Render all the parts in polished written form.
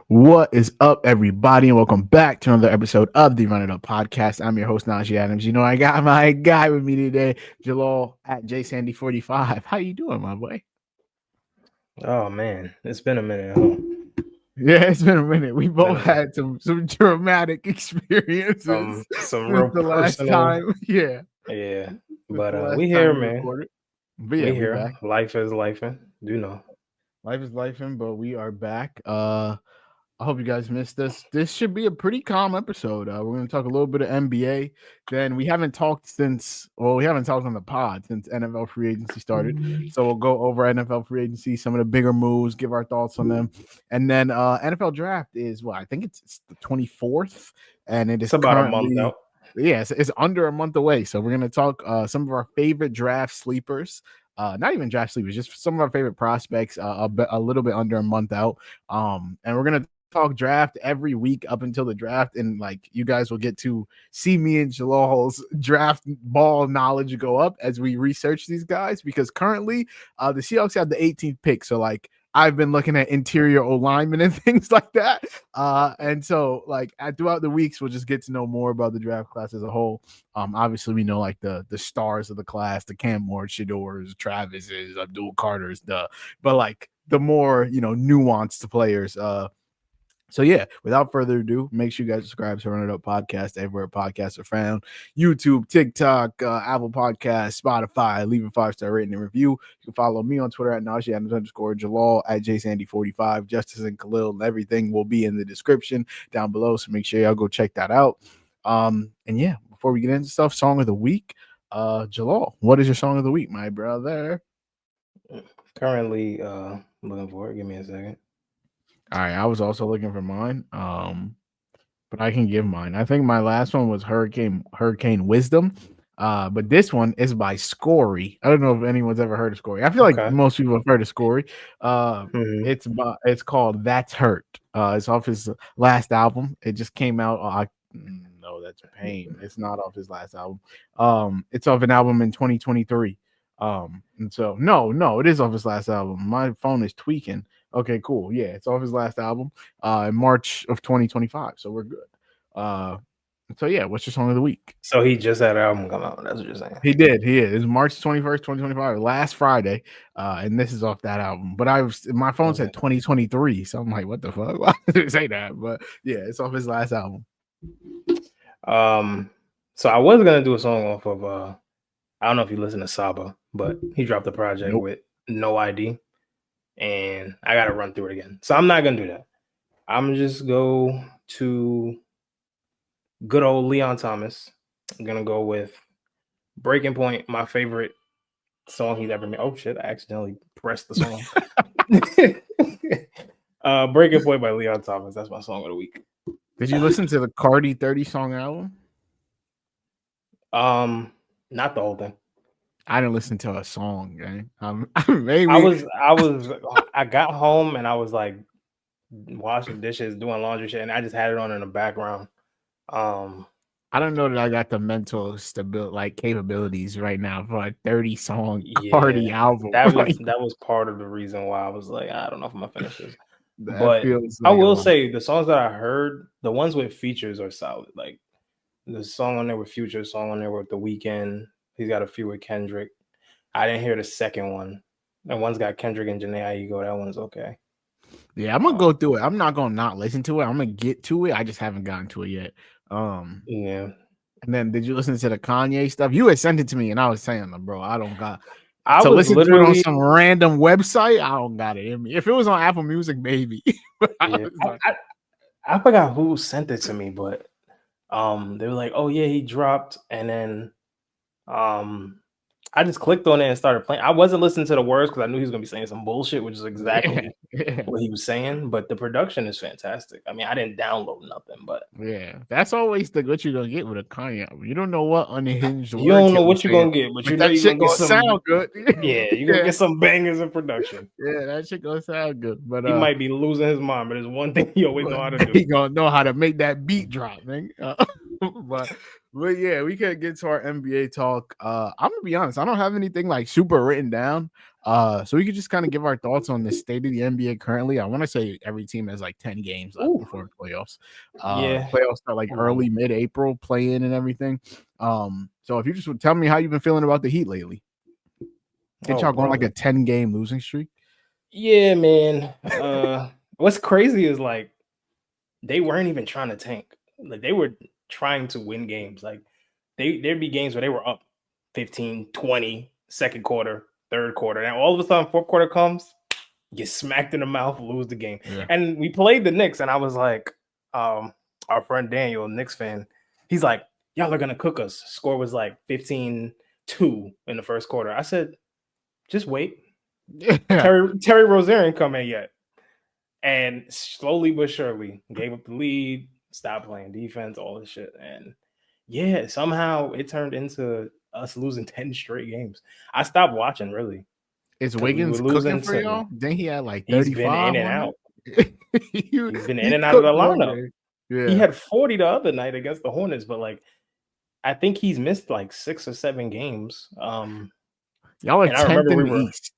What is up, everybody, and welcome back to another episode of the Run It Up Podcast. I'm your host, Najee Adams. You know, I got my guy with me today, Jalal at JSandy45. How you doing, my boy? Oh man, it's been a minute. Huh? Yeah, it's been a minute. We both had some dramatic experiences some since real the last personal. time. Yeah, But we here, man. But yeah, we here. Back. Life is lifing. Do know. Life is lifing, but we are back. I hope you guys missed this. This should be a pretty calm episode. We're going to talk a little bit of NBA. Then we haven't talked on the pod since NFL free agency started. So we'll go over NFL free agency, some of the bigger moves, give our thoughts on them. And then NFL draft is I think it's the 24th, and it's about a month out. Yes, it's under a month away. So we're going to talk some of our favorite draft sleepers. Not even draft sleepers, just some of our favorite prospects. A little bit under a month out. And we're gonna talk draft every week up until the draft, and you guys will get to see me and Jalal's draft ball knowledge go up as we research these guys, because currently the Seahawks have the 18th pick, so I've been looking at interior O linemen and things like that, and so throughout the weeks we'll just get to know more about the draft class as a whole. Obviously we know the stars of the class, the Cam Ward, Shadors, Travis's, Abdul Carter's, but the more nuanced players. So yeah, without further ado, make sure you guys subscribe to Run It Up Podcast everywhere podcasts are found. YouTube, TikTok, Apple Podcasts, Spotify. Leave a 5-star rating and review. You can follow me on Twitter at Najee_Jalal, at JSandy45. Justice and Khalil, and everything will be in the description down below. So make sure y'all go check that out. And yeah, before we get into stuff, song of the week. Jalal, what is your song of the week, my brother? Currently looking for it. Give me a second. All right, I was also looking for mine, but I can give mine. I think my last one was Hurricane Wisdom, but this one is by Scorey. I don't know if anyone's ever heard of Scorey. I feel like most people have heard of Scorey. It's called That's Hurt. It's off his last album. It just came out. No, that's Pain. It's not off his last album. It's off an album in 2023. And so no, it is off his last album. My phone is tweaking. Okay, cool. Yeah, it's off his last album in March of 2025. So we're good. So yeah, what's your song of the week? So he just had an album come out. That's what you're saying. He did. He is. It's March 21st, 2025, last Friday. And this is off that album. But my phone said 2023. So I'm like, what the fuck? Why did it say that? But yeah, it's off his last album. So I was gonna do a song off of I don't know if you listen to Saba, but he dropped a project with No ID. And I got to run through it again. So I'm not going to do that. I'm just go to good old Leon Thomas. I'm going to go with Breaking Point, my favorite song he's ever made. Oh, shit. I accidentally pressed the song. Breaking Point by Leon Thomas. That's my song of the week. Did you listen to the Cardi 30 song album? Not the whole thing. I didn't listen to a song, gang. Maybe I got home and I was like washing dishes, doing laundry shit, and I just had it on in the background. I don't know that I got the mental stability, capabilities right now for a 30 song Cardi album. That was part of the reason why I was like, I don't know if I'm gonna finish this. But I will say the songs that I heard, the ones with features are solid. Like the song on there with Future, song on there with The Weeknd. He's got a few with Kendrick. I didn't hear the second one. The one's got Kendrick and Janae Aiko. That one's okay. Yeah, I'm gonna go through it. I'm not gonna not listen to it. I'm gonna get to it. I just haven't gotten to it yet. Yeah. And then did you listen to the Kanye stuff? You had sent it to me, and I was saying, bro, I don't got. I was listen to it on some random website. I don't got it in me. If it was on Apple Music, maybe. I forgot who sent it to me, but they were like, "Oh yeah, he dropped," and then I just clicked on it and started playing. I wasn't listening to the words because I knew he was going to be saying some bullshit, which is exactly what he was saying. But the production is fantastic. I mean, I didn't download nothing, but yeah, that's always what you're going to get with a Kanye album. You don't know what unhinged. You don't know what you're going to get, but you know you're going to sound good. Yeah, you're going to get some bangers in production. Yeah, that shit going to sound good. But he might be losing his mind, but there's one thing he always know how to do. He going to know how to make that beat drop, man. But yeah, we can get to our NBA talk. I'm gonna be honest, I don't have anything super written down. So we could just kind of give our thoughts on the state of the NBA currently. I want to say every team has like 10 games left before playoffs. Yeah. Playoffs are like early mid-April, play in and everything. So if you just would tell me how you've been feeling about the Heat lately. Did y'all go on like a 10-game losing streak? Yeah, man. What's crazy is like they weren't even trying to tank. Like they were trying to win games. Like there'd be games where they were up 15, 20, second quarter, third quarter. And all of a sudden, fourth quarter comes, get smacked in the mouth, lose the game. Yeah. And we played the Knicks, and I was like, our friend Daniel, Knicks fan, he's like, y'all are gonna cook us. Score was like 15-2 in the first quarter. I said, just wait. Yeah. Terry Rozier ain't come in yet. And slowly but surely gave up the lead, stopped playing defense, all this shit. And yeah, somehow it turned into us losing 10 straight games. I stopped watching, really. Is Wiggins cooking for y'all? Then he had like 35. He's been in and out. He's been in and out of the lineup. Yeah. He had 40 the other night against the Hornets, but like I think he's missed like 6 or 7 games. Y'all are 10th in the East.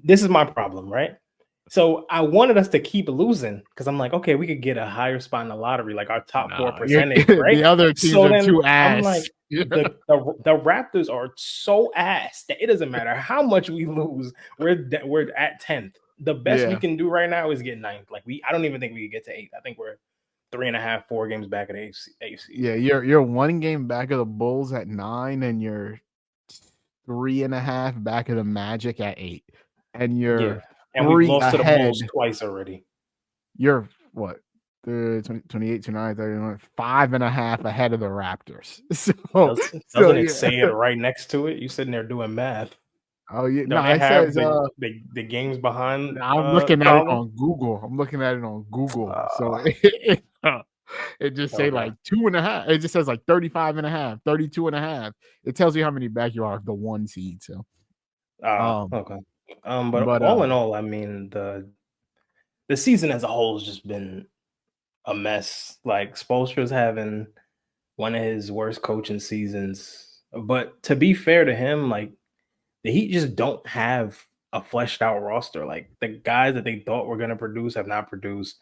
This is my problem, right? So I wanted us to keep losing because I'm like, okay, we could get a higher spot in the lottery, like our top 4 percentage, right? The other teams are too ass. I'm like, the Raptors are so ass that it doesn't matter how much we lose. We're at 10th. The best we can do right now is get 9th. Like I don't even think we could get to 8th. I think we're 3.5, 4 games back at AFC. Yeah, you're 1 game back of the Bulls at 9, and you're 3.5 back of the Magic at 8, and you're. And we've lost to the Bulls twice already. You're what? 28, 29, 31, 5.5 ahead of the Raptors. So doesn't it say it right next to it? You sitting there doing math. Oh yeah, no, it says the games behind. I'm looking at it on Google. So it just say like 2.5. It just says like 35.5, 32.5. It tells you how many back you are of the 1 seed. So okay. But all in all, I mean, the season as a whole has just been a mess. Like Spoelstra's having one of his worst coaching seasons. But to be fair to him, like the Heat just don't have a fleshed out roster. Like the guys that they thought were going to produce have not produced.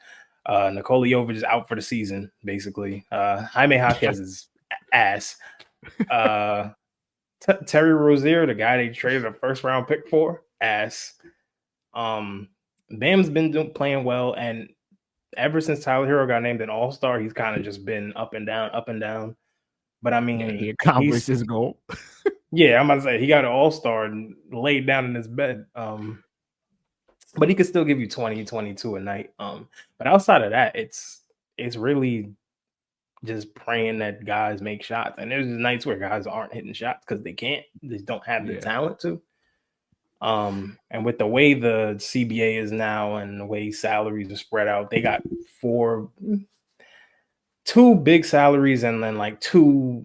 Nikola Jovic is out for the season, basically. Jaime Jaquez is ass. Terry Rozier, the guy they traded a first round pick for, ass. Bam's been playing well, and ever since Tyler Hero got named an All-Star, he's kind of just been up and down. But I mean, he accomplished his goal. Yeah, I'm about to say he got an All-Star and laid down in his bed. But he could still give you 20, 22 a night. But outside of that, it's really just praying that guys make shots. And there's nights where guys aren't hitting shots because they don't have the talent to. And with the way the CBA is now and the way salaries are spread out, they got 2 big salaries and then like 2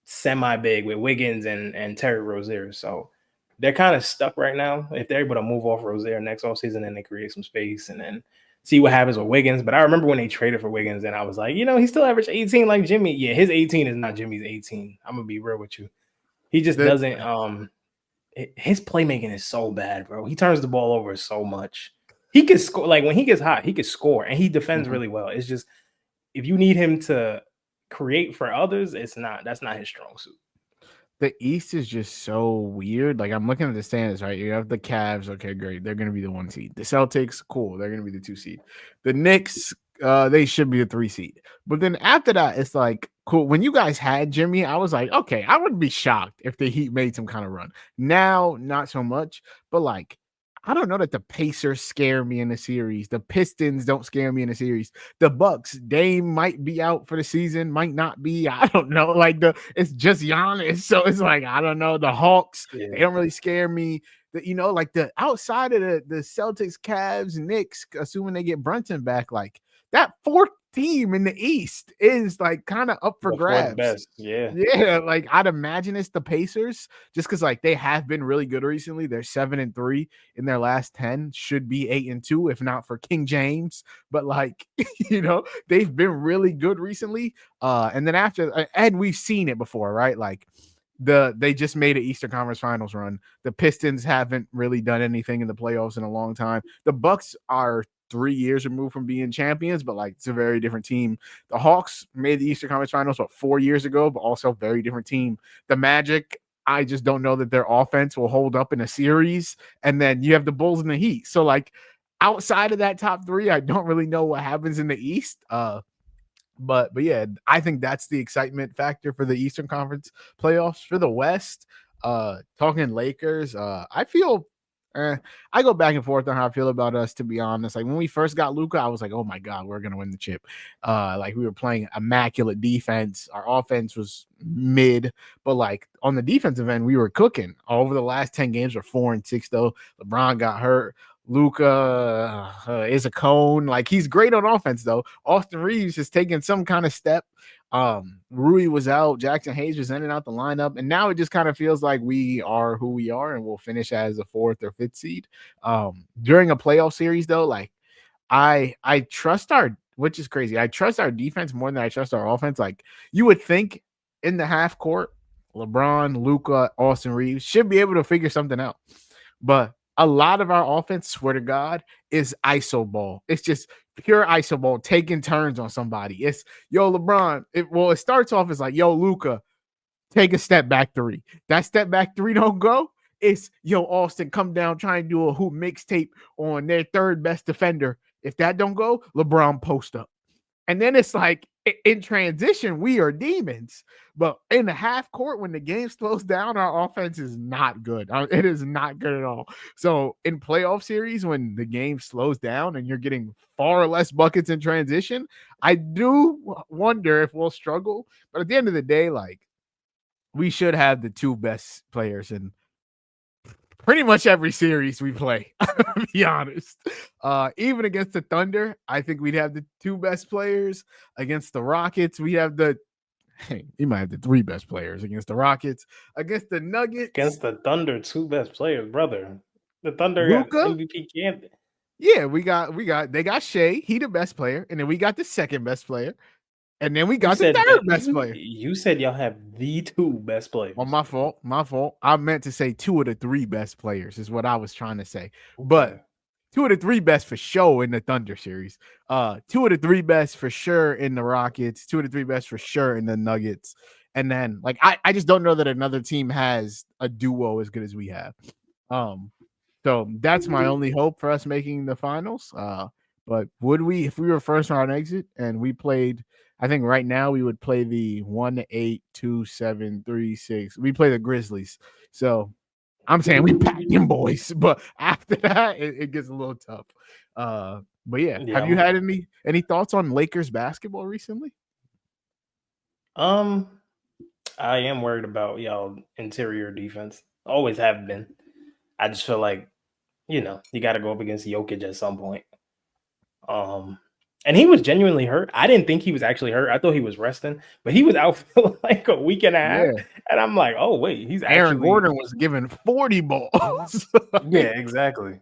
semi-big with Wiggins and Terry Rozier. So they're kind of stuck right now. If they're able to move off Rozier next offseason, then they create some space and then see what happens with Wiggins. But I remember when they traded for Wiggins, and I was like, he still averaged 18 like Jimmy. Yeah, his 18 is not Jimmy's 18. I'm gonna be real with you. He just doesn't. His playmaking is so bad, bro. He turns the ball over so much. He can score. Like when he gets hot, he can score, and he defends really well. It's just if you need him to create for others, that's not his strong suit. The East is just so weird. Like I'm looking at the standings, right? You have the Cavs. Okay, great. They're going to be the 1 seed. The Celtics, cool. They're going to be the 2 seed. The Knicks, they should be the 3 seed. But then after that, it's like, cool. When you guys had Jimmy, I was like, okay, I would be shocked if the Heat made some kind of run. Now, not so much. But like, I don't know that the Pacers scare me in the series. The Pistons don't scare me in the series. The Bucks, Dame might be out for the season, might not be. I don't know. Like it's just Giannis, so it's like I don't know. The Hawks, they don't really scare me. Like the outside of the Celtics, Cavs, Knicks, assuming they get Brunson back, like that 4th team in the East is like kind of up for grabs. Best. Yeah. Like I'd imagine it's the Pacers just because like they have been really good recently. They're 7-3 in their last 10, should be 8-2 if not for King James. But like they've been really good recently. And then after, and we've seen it before, right? Like they just made an Eastern Conference Finals run. The Pistons haven't really done anything in the playoffs in a long time. The Bucks are 3 years removed from being champions, but like it's a very different team. The Hawks made the Eastern Conference Finals 4 years ago, but also a very different team. The Magic, I just don't know that their offense will hold up in a series. And then you have the Bulls and the Heat. So like outside of that top 3, I don't really know what happens in the East. But yeah, I think that's the excitement factor for the Eastern Conference playoffs. For the West, talking Lakers, I feel I go back and forth on how I feel about us, to be honest. Like when we first got Luka, I was like, oh my God, we're gonna win the chip. Like we were playing immaculate defense. Our offense was mid, but like on the defensive end, we were cooking. Over the last 10 games, we're 4-6 though. LeBron got hurt. Luka is a cone. Like he's great on offense though. Austin Reeves has taken some kind of step. Rui was out. Jackson Hayes was in and out the lineup, and now it just kind of feels like we are who we are, and we'll finish as a 4th or 5th seed. During a playoff series though, like I trust which is crazy. I trust our defense more than I trust our offense. Like you would think in the half court, LeBron, Luka, Austin Reeves should be able to figure something out, but a lot of our offense, swear to God, is ISO ball. It's just pure ISO ball, taking turns on somebody. It's, yo, LeBron. It starts off as like, yo, Luka, take a step back 3. That step back 3 don't go. It's, yo, Austin, come down, try and do a hoop mixtape on their 3rd best defender. If that don't go, LeBron post up. And then it's like, in transition, we are demons. But in the half court, when the game slows down, our offense is not good. It is not good at all. So in playoff series, when the game slows down and you're getting far less buckets in transition, I do wonder if we'll struggle. But at the end of the day, like we should have the 2 best players in pretty much every series we play, to be honest. Even against the Thunder, I think we'd have the 2 best players. Against the Rockets, we have you might have the 3 best players. Against the Rockets, against the Nuggets. Against the Thunder, 2 best players, brother. The Thunder got MVP candidate. Yeah, they got Shea, he the best player, and then we got the 2nd best player. And then we got the 3rd best player. You said y'all have the 2 best players. Well, my fault. I meant to say 2 of the 3 best players is what I was trying to say. Okay. But 2 of the 3 best for sure in the Thunder series. 2 of the 3 best for sure in the Rockets. 2 of the 3 best for sure in the Nuggets. And then, like, I just don't know that another team has a duo as good as we have. So that's my only hope for us making the finals. But would we, if we were first round exit and we played, I think right now we would play the 1-8, 2-7, 3-6. We play the Grizzlies. So I'm saying we pack them boys, but after that, it gets a little tough. But yeah, have you had any thoughts on Lakers basketball recently? I am worried about y'all interior defense. Always have been. I just feel like, you got to go up against Jokic at some point. And he was genuinely hurt. I didn't think he was actually hurt. I thought he was resting, but he was out for like a week and a half. Yeah. And I'm like, oh wait, he's Aaron Gordon was given 40 balls. Yeah, exactly.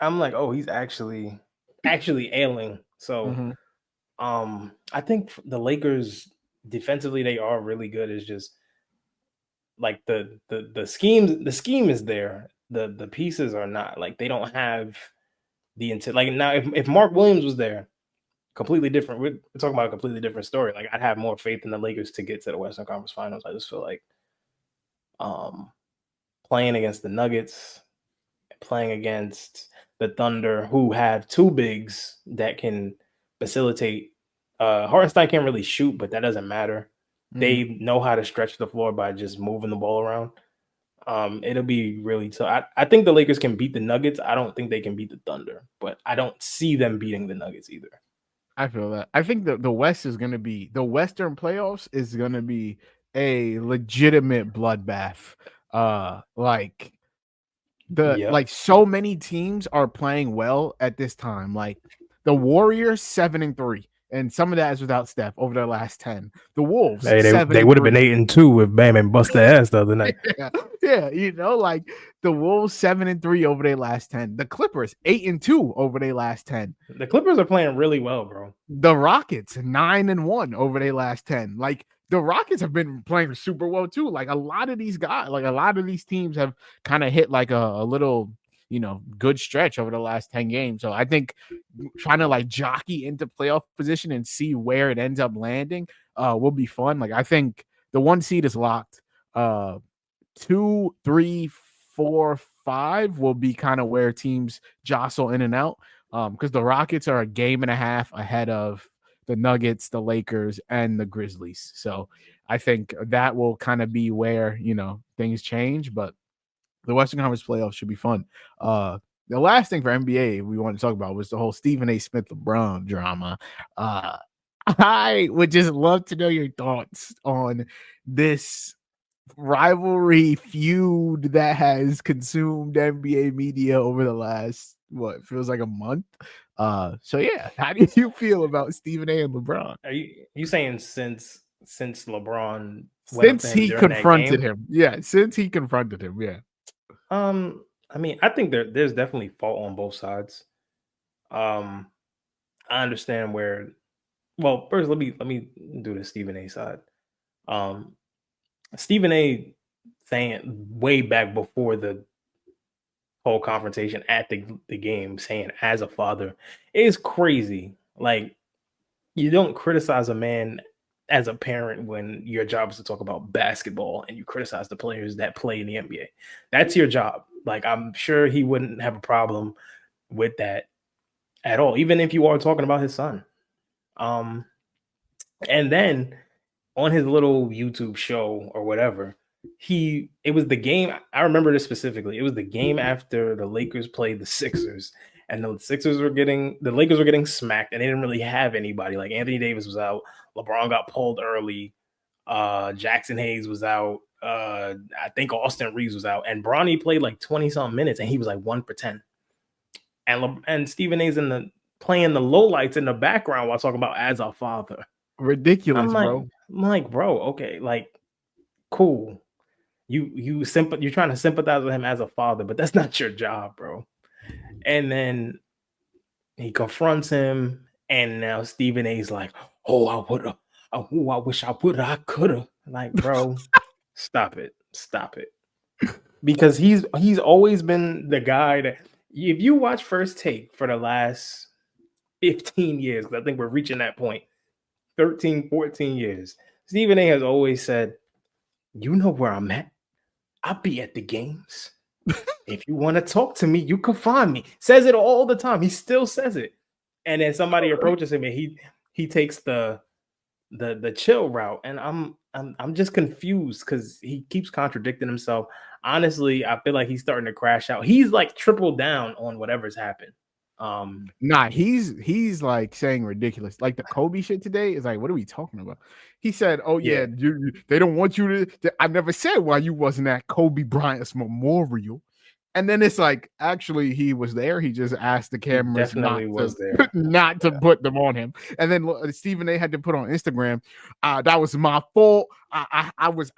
I'm like, oh, he's actually ailing. So, I think the Lakers defensively, they are really good. It's just like the scheme is there. The pieces are not, like, they don't have the intent. Like now, if Mark Williams was there, completely different. We're talking about a completely different story. Like I'd have more faith in the Lakers to get to the Western Conference Finals. I just feel like playing against the Nuggets, playing against the Thunder, who have 2 bigs that can facilitate. Hartenstein can't really shoot, but that doesn't matter. They know how to stretch the floor by just moving the ball around. It'll be really tough. I think the Lakers can beat the Nuggets. I don't think they can beat the Thunder, but I don't see them beating the Nuggets either. I feel that. I think the West is going to be, the Western playoffs is going to be a legitimate bloodbath. Like so many teams are playing well at this time. Like the Warriors 7-3. And some of that is without Steph over their last 10. The Wolves, they would have been 8-2 if Bam and bust their ass the other night. Yeah, like the Wolves 7-3 over their last 10. The Clippers 8-2 over their last 10. The Clippers are playing really well, bro. The Rockets 9-1 over their last 10. Like the Rockets have been playing super well too. Like a lot of these guys, like a lot of these teams have kind of hit like a little, good stretch over the last 10 games. So I think trying to like jockey into playoff position and see where it ends up landing will be fun. Like I think the 1 seed is locked. 2, 3, 4, 5 will be kind of where teams jostle in and out. Because the Rockets are a game and a half ahead of the Nuggets, the Lakers, and the Grizzlies. So I think that will kind of be where, things change. But the Western Conference playoffs should be fun. The last thing for NBA we want to talk about was the whole Stephen A. Smith LeBron drama. I would just love to know your thoughts on this rivalry feud that has consumed NBA media over the last feels like a month. So yeah, how do you feel about Stephen A. and LeBron? Are you saying since LeBron since he confronted him? Yeah, since he confronted him. Yeah. I mean, I think there's definitely fault on both sides. I understand where. Well, first let me do the Stephen A. side. Stephen A. saying way back before the whole confrontation at the game, saying as a father is crazy. Like, you don't criticize a man as a parent when your job is to talk about basketball and you criticize the players that play in the NBA. That's your job. Like, I'm sure he wouldn't have a problem with that at all, even if you are talking about his son. And then on his little YouTube show or whatever, it was the game. I remember this specifically. It was the game after the Lakers played the Sixers, and the Lakers were getting smacked, and they didn't really have anybody. Like, Anthony Davis was out, LeBron got pulled early, Jackson Hayes was out, I think Austin Reeves was out, and Bronny played like 20-something minutes, and he was like 1 for 10. And Stephen A's playing the lowlights in the background while talking about as a father. Ridiculous, bro. I'm like, bro, okay, like, cool. You're trying to sympathize with him as a father, but that's not your job, bro. And then he confronts him, and now Stephen A's like, oh, I wish I would have, I could have. Like, bro, stop it. Because he's always been the guy that, if you watch First Take for the last 15 years, because I think we're reaching that point, 13, 14 years, Stephen A has always said, you know where I'm at. I'll be at the games. If you want to talk to me, you can find me. Says it all the time. He still says it. And then somebody approaches him and he takes the chill route. And I'm just confused because he keeps contradicting himself. Honestly, I feel like he's starting to crash out. He's like tripled down on whatever's happened. Nah, he's like saying ridiculous. Like the Kobe shit today is like, what are we talking about? He said, "Oh yeah, they don't want you to." I never said why you wasn't at Kobe Bryant's memorial. And then it's like, actually, he was there. He just asked the cameras not to put them on him. And then Stephen A had to put on Instagram, that was my fault. I was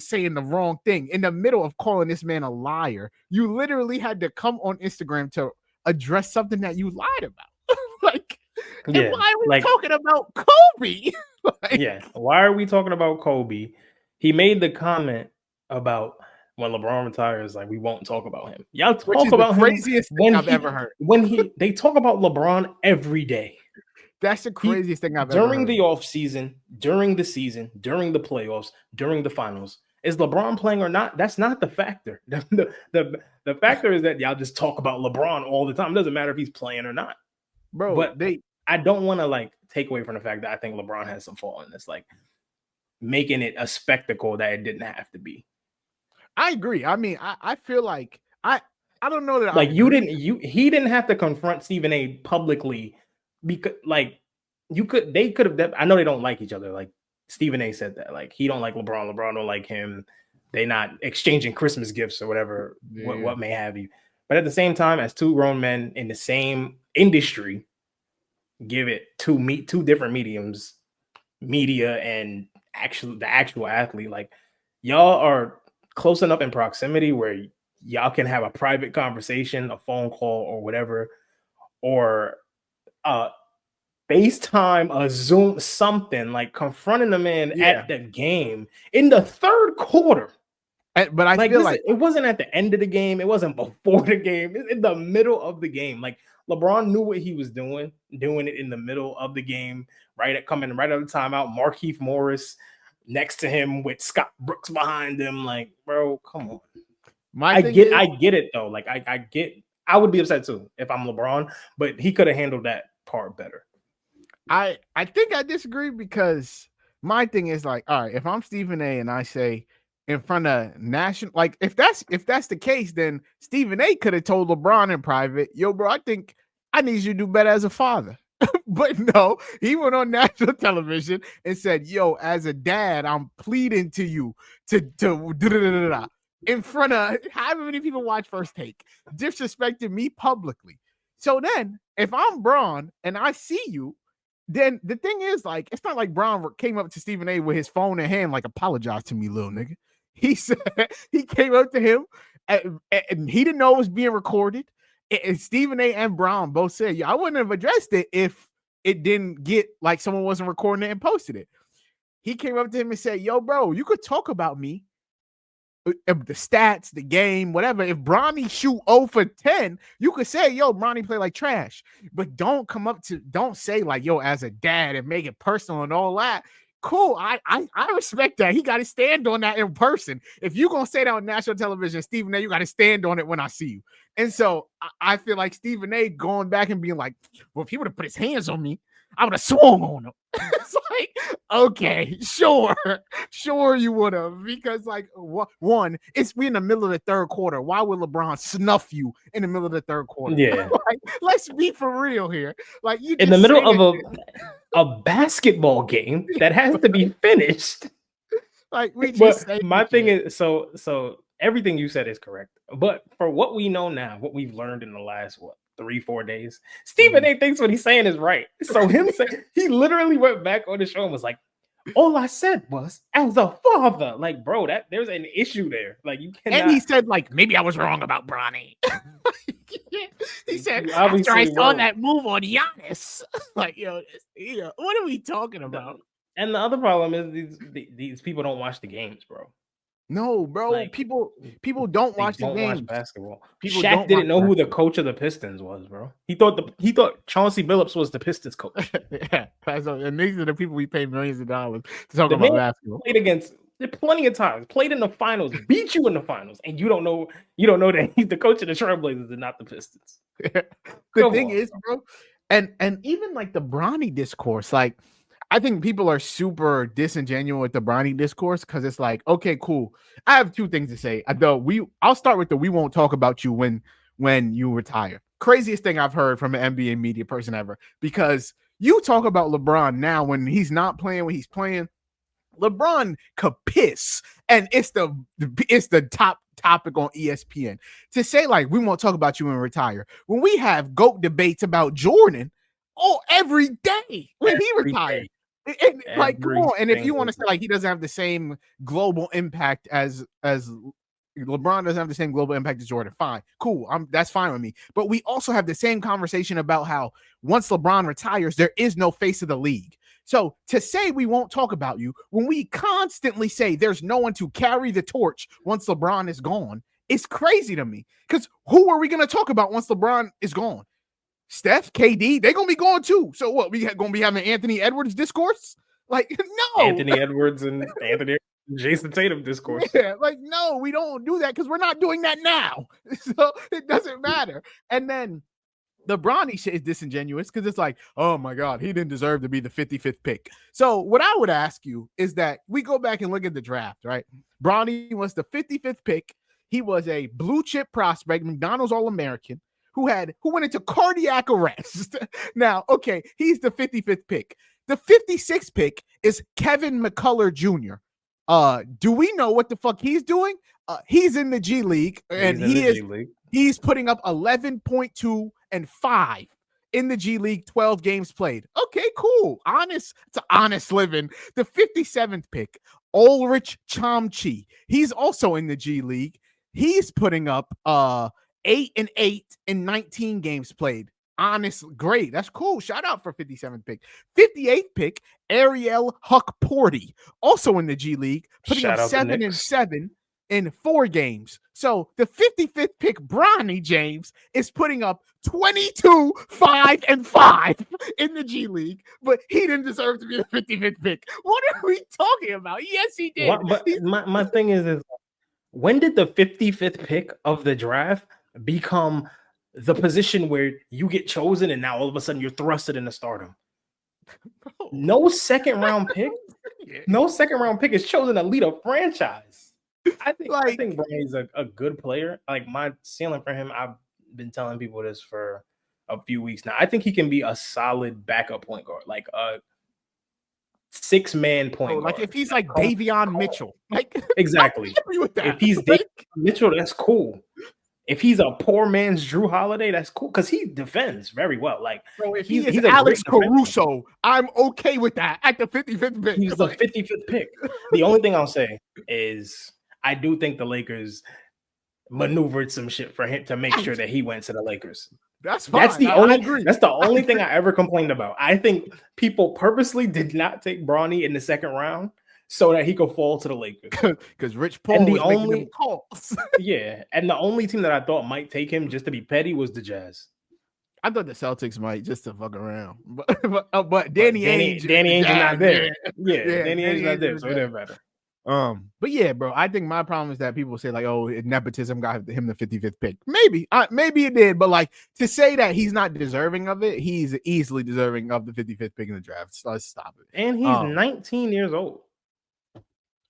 saying the wrong thing in the middle of calling this man a liar. You literally had to come on Instagram to address something that you lied about. Why are we talking about Kobe? Why are we talking about Kobe? He made the comment about when LeBron retires, like, we won't talk about him. Y'all talk about him. Craziest thing I've ever heard. They talk about LeBron every day. That's the craziest thing I've ever heard. During the offseason, during the season, during the playoffs, during the finals. Is LeBron playing or not? That's not the factor. The factor is that y'all just talk about LeBron all the time. It doesn't matter if he's playing or not. Bro, but I don't want to like take away from the fact that I think LeBron has some fault in this, like making it a spectacle that it didn't have to be. I agree. I mean, I feel like I don't know that like he didn't have to confront Stephen A publicly because they could have. I know they don't like each other. Like Stephen A said that, like, he don't like LeBron. LeBron don't like him. They not exchanging Christmas gifts or whatever, what may have you. But at the same time, as two grown men in the same industry, give it two different mediums, media and the actual athlete. Like, y'all are close enough in proximity where y'all can have a private conversation, a phone call or whatever, or FaceTime, a Zoom, something like confronting the man at the game in the third quarter. But I feel like it wasn't at the end of the game. It wasn't before the game. It's in the middle of the game. Like LeBron knew what he was doing it in the middle of the game, coming right out of the timeout. Markieff Morris next to him with Scott Brooks behind him. Like, bro, come on. I get it though. Like I would be upset too if I'm LeBron, but he could have handled that part better. I think I disagree because my thing is like, all right, if I'm Stephen A and I say in front of national, like if that's the case, then Stephen A could have told LeBron in private, yo, bro, I think I need you to do better as a father. But no, he went on national television and said, yo, as a dad, I'm pleading to you to in front of however many people watch First Take, disrespecting me publicly. So then if I'm Bron and I see you, then the thing is, like, it's not like Bron came up to Stephen A with his phone in hand, like, apologize to me, little nigga. He said he came up to him and he didn't know it was being recorded. And Stephen A and Bron both said, yeah, I wouldn't have addressed it if it didn't get like someone wasn't recording it and posted it. He came up to him and said, yo, bro, you could talk about me, the stats, the game, whatever. If Bronny shoot 0 for 10, you could say, yo, Bronny play like trash. But don't say like, yo, as a dad and make it personal and all that. Cool. I respect that. He got to stand on that in person. If you're going to say that on national television, Stephen A, you got to stand on it when I see you. And so I feel like Stephen A going back and being like, well, if he would have put his hands on me, I would have swung on him. It's like, okay, sure you would have, because like one, we in the middle of the third quarter. Why would LeBron snuff you in the middle of the third quarter? Yeah, like, let's be for real here. Like you in the middle of a basketball game that has to be finished. Like we just my thing is so everything you said is correct, but for what we know now, what we've learned in the last 3-4 days, Stephen A thinks what he's saying is right. So him saying, he literally went back on the show and was like, all I said was as a father. Like, bro, that there's an issue there. Like, you cannot. And he said, like, maybe I was wrong about Bronny. He said, after I saw that move on Giannis, like, yo, what are we talking about? And the other problem is these people don't watch the games, bro. No, bro. Like, people don't watch the games. Watch basketball. Shaq didn't know who the coach of the Pistons was, bro. He thought Chauncey Billups was the Pistons coach. Yeah, and these are the people we pay millions of dollars to talk about basketball. Played against plenty of times, played in the finals, beat you in the finals, and you don't know that he's the coach of the Trailblazers and not the Pistons. The thing is, bro, and even like the Bronny discourse, like, I think people are super disingenuous with the Bronny discourse because it's like, okay, cool. I have two things to say. I'll start with we won't talk about you when you retire. Craziest thing I've heard from an NBA media person ever, because you talk about LeBron now when he's not playing, when he's playing. LeBron could piss, and it's the top topic on ESPN to say like we won't talk about you when you retire. When we have GOAT debates about Jordan, every day when he retired. And, like, come on. And if you want to say like he doesn't have the same global impact as LeBron doesn't have the same global impact as Jordan, fine, cool, that's fine with me. But we also have the same conversation about how once LeBron retires, there is no face of the league. So to say we won't talk about you when we constantly say there's no one to carry the torch once LeBron is gone, it's crazy to me. Because who are we going to talk about once LeBron is gone? Steph, KD, they're going to be going too. So what, we going to be having Anthony Edwards discourse? Like, no. Anthony Edwards and Jason Tatum discourse. Yeah, like, no, we don't do that because we're not doing that now. So it doesn't matter. And then the Bronny shit is disingenuous because it's like, oh my God, he didn't deserve to be the 55th pick. So what I would ask you is that we go back and look at the draft, right? Bronny was the 55th pick. He was a blue chip prospect, McDonald's All-American, who went into cardiac arrest. Now, okay, he's the 55th pick. The 56th pick is Kevin McCullough Jr. Do we know what the fuck he's doing? He's in the G League, and he's putting up 11.2 and 5 in the G League, 12 games played. Okay, cool. It's an honest living. The 57th pick, Ulrich Chomchi. He's also in the G League. He's putting up 8 and 8 in 19 games played. honest, great. That's cool. Shout out for 57th pick. 58th pick, Ariel Huckporty, also in the G League, putting Shout up out to 7-7 in 4 games. So the 55th pick, Bronny James, is putting up 22, 5, and 5 in the G League, but he didn't deserve to be the 55th pick. What are we talking about? Yes, he did. But my thing is when did the 55th pick of the draft become the position where you get chosen and now all of a sudden you're thrusted into stardom? Bro. No second round pick. No second round pick is chosen to lead a franchise. I think Bronny's a good player. Like, my ceiling for him, I've been telling people this for a few weeks now. I think he can be a solid backup point guard, like a 6-man point guard. Like if he's like Davion Mitchell, like exactly. If he's Davion Mitchell, that's cool. If he's a poor man's Drew Holiday, that's cool because he defends very well. Like, bro, if he's Alex Caruso, I'm okay with that at the 55th pick. He's the 55th pick. The only thing I'll say is I do think the Lakers maneuvered some shit for him to make sure that he went to the Lakers. That's fine. That's the only thing I ever complained about. I think people purposely did not take Bronny in the second round so that he could fall to the Lakers. Because Rich Paul was making them calls. Yeah, and the only team that I thought might take him just to be petty was the Jazz. I thought the Celtics might just to fuck around, but Danny Ainge is not there. Yeah, Danny Ainge is not there, so it doesn't matter. But yeah, bro, I think my problem is that people say like, oh, nepotism got him the 55th pick. Maybe it did, but like to say that he's not deserving of it, he's easily deserving of the 55th pick in the draft. So let's stop it. And he's 19 years old.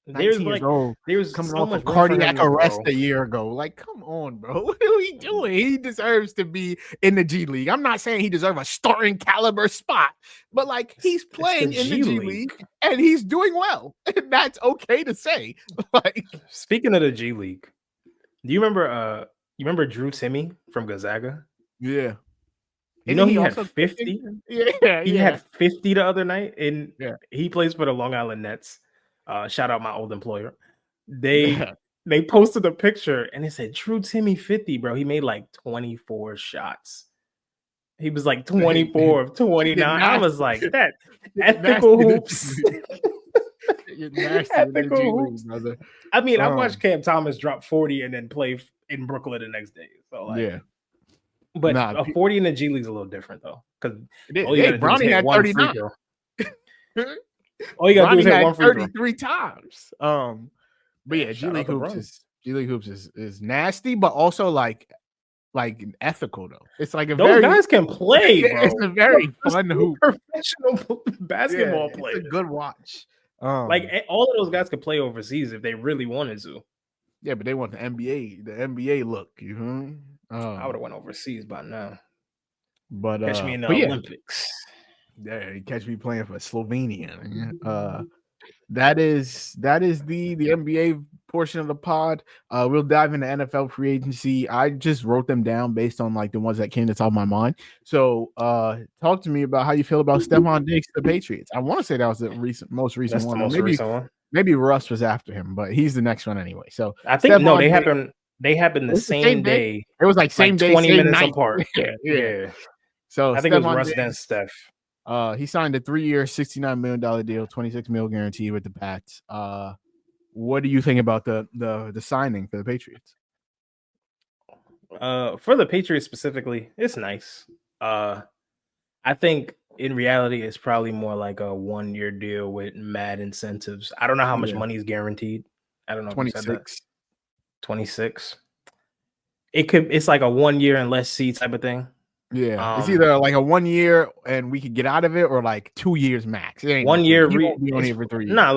19 years old. There's coming off of cardiac arrest a year ago. Like, come on, bro. What are we doing? He deserves to be in the G League. I'm not saying he deserves a starting caliber spot, but like he's playing in the G League and he's doing well. And that's okay to say. Like, speaking of the G League, do you remember Drew Timme from Gonzaga? Yeah. You know he had 50? Yeah. He had 50 the other night, and he plays for the Long Island Nets. Shout out my old employer. They posted a picture and it said Drew Timme 50, bro. He made like 24 shots. He was like 24 of 29. I was like, that ethical hoops. Ethical hoops. I mean, I watched Cam Thomas drop 40 and then play in Brooklyn the next day. So like, but a 40 in the G League is a little different though, because Bronny had 39. All you gotta do is hit one free 33 times. But yeah, G League hoops is nasty, but also like ethical though. It's like those guys can play. Bro. It's a very fun hoop. Professional basketball play. It's a good watch. Like all of those guys could play overseas if they really wanted to. Yeah, but they want the NBA look. You know, I would have went overseas by now. But catch me in the Olympics. Yeah, you catch me playing for Slovenia. That is the NBA portion of the pod. We'll dive into NFL free agency. I just wrote them down based on like the ones that came to the top of my mind. So talk to me about how you feel about Stefon Diggs to the Patriots. I want to say that was the most recent one. Recent one. Maybe Russ was after him, but he's the next one anyway. So I think they happened the same day. It was like same day, 20 minutes night. apart. Yeah. So I think it was Russ then Steph. He signed a 3-year, $69 million deal, $26 million guaranteed with the Pats. What do you think about the signing for the Patriots? For the Patriots specifically, it's nice. I think in reality, it's probably more like a 1-year deal with mad incentives. I don't know how much money is guaranteed. I don't know. 26. 26. It's like a 1 year and less see type of thing. Yeah, it's either like a 1 year and we could get out of it, or like 2 years max. It ain't 1 year. Only for 3 years. Nah,